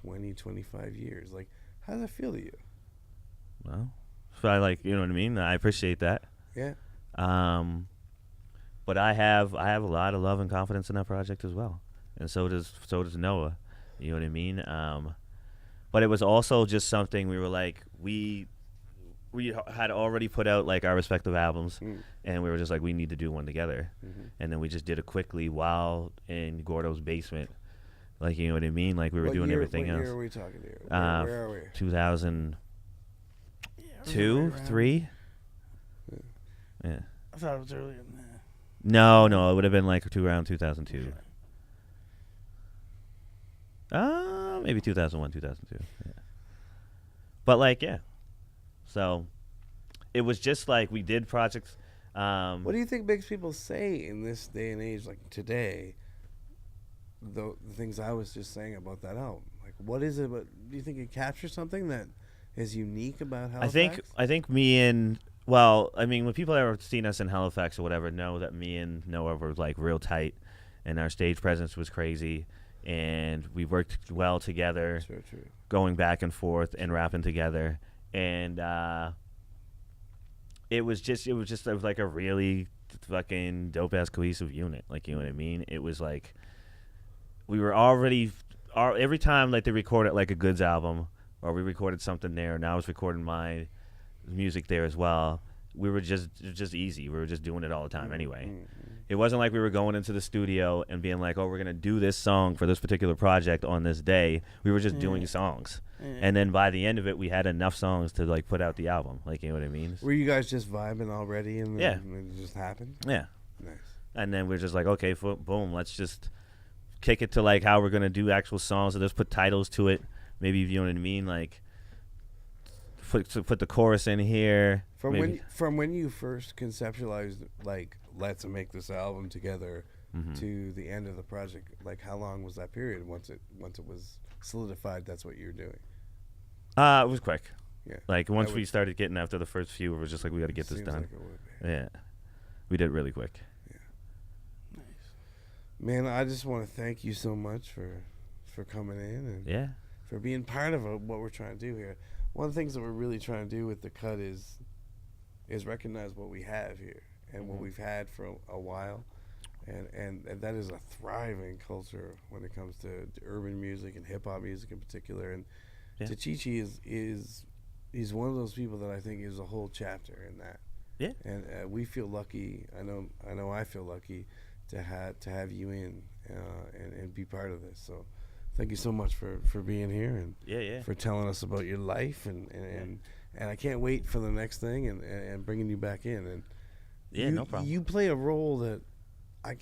20-25 years. Like, how does that feel to you? Well, so I like, you know what I mean? I appreciate that. Yeah. But I have a lot of love and confidence in that project as well, and so does Noah. You know what I mean? But it was also just something we were like we had already put out like our respective albums, and we were just like, we need to do one together, and then we just did it quickly while in Gordo's basement, like, you know what I mean? Like we were doing everything else. What year are we talking here? Where are we? 2002, 3. Yeah. I thought it was earlier than that. No, it would have been like around 2002. Maybe 2001, 2002. Yeah. But like, yeah. So it was just like we did projects. What do you think makes people say in this day and age, like today, the things I was just saying about that album? Like, what is it? But do you think it captures something that is unique about Halifax? I think me and when people ever seen us in Halifax or whatever know that me and Noah were like real tight, and our stage presence was crazy, and we worked well together, True. going back and forth and rapping together, and it was like a really fucking dope ass cohesive unit. Like, you know what I mean? It was like we were already every time like they recorded like a Goods album or we recorded something there, and I was recording my music there as well. We were just easy. We were just doing it all the time anyway. It wasn't like we were going into the studio and being like, oh, we're going to do this song for this particular project on this day. We were just doing songs. And then by the end of it, we had enough songs to like put out the album. Like, you know what I mean? Were you guys just vibing already and Yeah. it just happened? Yeah. Nice. And then we're just like, okay, boom, let's just kick it to like how we're going to do actual songs. So let's put titles to it. Maybe, you know what I mean? Like, put the chorus in here. From when you first conceptualized, like, let's make this album together to the end of the project, like, how long was that period once it was solidified that's what you were doing? It was quick. Yeah. Like, once we started getting after the first few, it was just like, we got to get this Seems done. like it would be. Yeah. We did it really quick. Man, I just want to thank you so much for coming in and for being part of what we're trying to do here. One of the things that we're really trying to do with the cut is recognize what we have here and what we've had for a while, and that is a thriving culture when it comes to urban music and hip hop music in particular. And Tachichi is one of those people that I think is a whole chapter in that. Yeah. And we feel lucky. I know I feel lucky to have you in and be part of this. So thank you so much for being here and for telling us about your life and I can't wait for the next thing and bringing you back in. And no problem. You play a role that I'm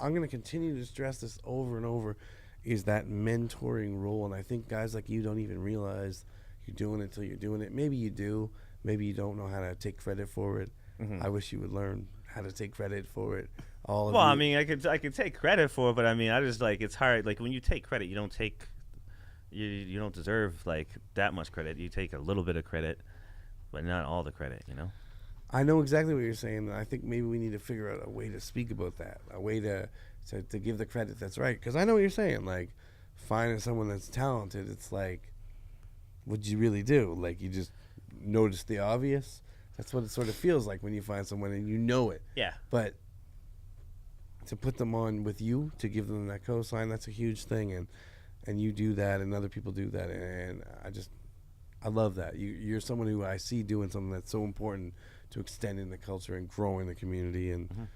going to continue to stress this over and over, is that mentoring role. And I think guys like you don't even realize you're doing it until you're doing it. Maybe you do. Maybe you don't know how to take credit for it. I wish you would learn how to take credit for it. I mean, I could take credit for it, but I mean, I just like, it's hard. Like, when you take credit, you don't deserve like that much credit. You take a little bit of credit, but not all the credit, you know? I know exactly what you're saying, and I think maybe we need to figure out a way to speak about that, a way to give the credit that's right. Because I know what you're saying. Like, finding someone that's talented, it's like, what'd you really do? Like, you just notice the obvious? That's what it sort of feels like when you find someone and you know it. Yeah. But to put them on with you, to give them that cosign, that's a huge thing. And you do that, and other people do that. And I love that. You're someone who I see doing something that's so important to extending the culture and growing the community. And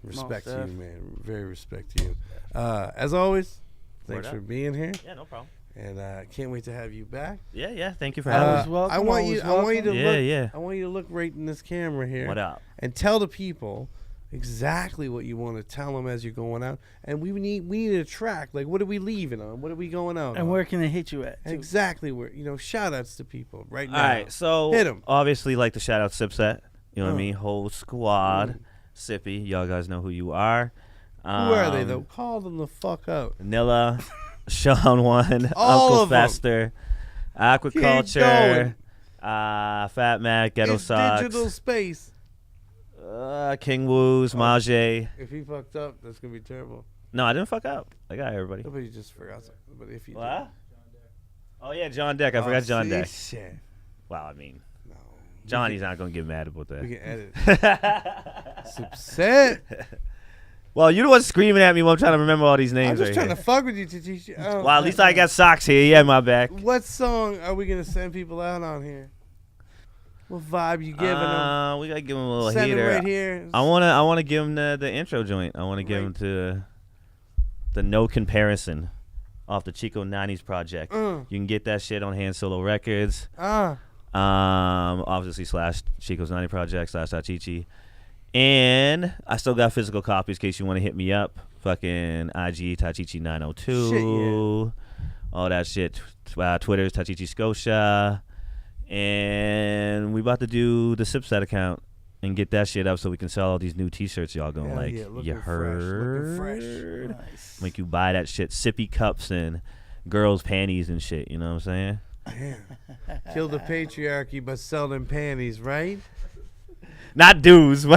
respect to you, man. Very respect to you. As always, thanks for being here. Yeah, no problem. And can't wait to have you back. Yeah. Thank you for having me. I want you to look right in this camera here. What up? And tell the people exactly what you want to tell them as you're going out. And we need a track. Like, what are we leaving on? What are we going out on? And where can they hit you at? Too? Exactly where, shout outs to people right now. All right, so hit 'em. Obviously, like to shout out Sipset. You know what I mean? Whole squad. Sippy, y'all guys know who you are. Who are they though? Call them the fuck out. Nilla, Sean One, All Uncle of 'em. Fester, Aquaculture, Fat Mac, Ghetto It's Socks, digital space. King Woos, Mage. If he fucked up, that's gonna be terrible. No, I didn't fuck up. I got everybody. Nobody just forgot something. But if you What? Oh yeah, John Deck. I forgot John Deck. Shit. Wow, I mean, No. Johnny's not gonna get mad about We that. can edit. Sipset. Well, you're the one screaming at me while I'm trying to remember all these I'm names just right trying here. to fuck with you, Tachichi. Well, at least I got socks here. Yeah, my back. What song are we gonna send people out on here? What vibe you giving them? We gotta give him a little Send it heater. right here. I wanna give him the intro joint. I wanna give him to the No Comparison off the Chico 90s project. You can get that shit on Hand Solo Records. Obviously / Chico's 90 project / Tachichi. And I still got physical copies in case you want to hit me up. Fucking IG Tachichi 902. Shit, yeah. All that shit. Twitter's Tachichi Scotia. And we about to do the Sipset account and get that shit up so we can sell all these new t-shirts y'all gonna like. Yeah, you heard? fresh. Nice. Make you buy that shit. Sippy cups and girls' panties and shit. You know what I'm saying? Kill the patriarchy but sell them panties, right? Not dues. So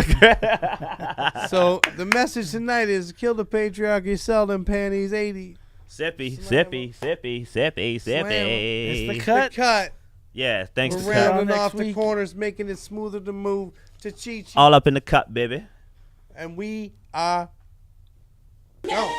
the message tonight is kill the patriarchy, sell them panties, 80. Sippy. It's the The cut. cut. Yeah, thanks We're to Cut. rounding Next off the week. corners, making it smoother to move to Chichi. All up in the cut, baby. And we are go.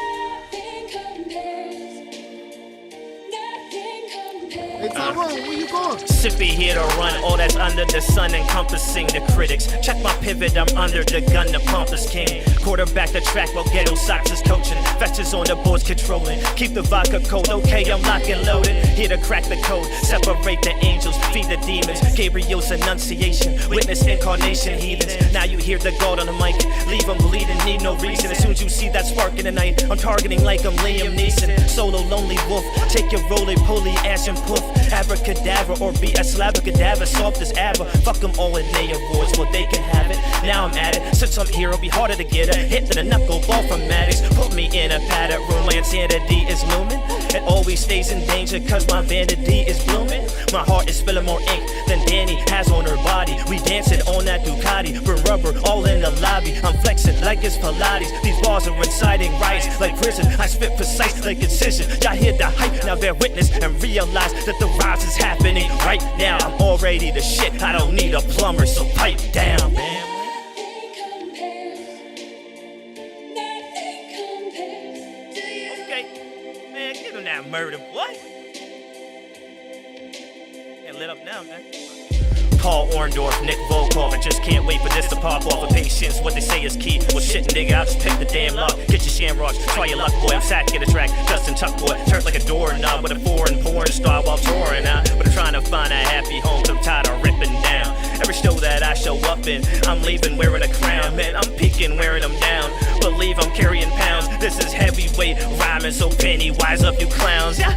Hey, Tyrone, where you going? Sippy here to run all that's under the sun, encompassing the critics. Check my pivot, I'm under the gun, the pompous king. Quarterback the track while Ghetto Sox is coaching. Fetches on the boards controlling. Keep the vodka cold, okay, I'm locked and loaded. Here to crack the code, separate the angels, feed the demons. Gabriel's annunciation, witness incarnation, heathens. Now you hear the God on the mic, leave them bleeding, need no reason. As soon as you see that spark in the night, I'm targeting like I'm Liam Neeson. Solo lonely wolf, take your roly-poly ash and poof. Abracadabra or be a slab of cadaver, soft as ever. Fuck them all in their awards, well they can have it. Now I'm at it, since I'm here it'll be harder to get a hit than a knuckleball from Maddox. Put me in a padded room, my insanity is looming. It always stays in danger cause my vanity is blooming. My heart is spilling more ink than Danny has on her body. We dancing on that Ducati, we're rubber all in the lobby. I'm flexing like it's Pilates, these bars are inciting riots like prison. I spit precise like incision, y'all hear the hype, now bear witness and realize that the rise is happening right now. I'm already the shit, I don't need a plumber, so pipe down, man. Okay, man, get on that murder, boy. Get lit up now, man. Paul Orndorff, Nick Volkov, I just can't wait for this to pop off. And patience, what they say is key. Well, shit, nigga, I'll just pick the damn lock. Get your shamrocks, try your luck, boy. I'm sack in the track, Justin Tuck, boy. Turned like a doorknob with a foreign porn star while touring out. But I'm trying to find a happy home, so I'm tired of ripping down. Every show that I show up in, I'm leaving wearing a crown. Man, I'm peeking, wearing them down. Believe I'm carrying pounds. This is heavyweight rhyming, so penny wise up, you clowns. Yeah.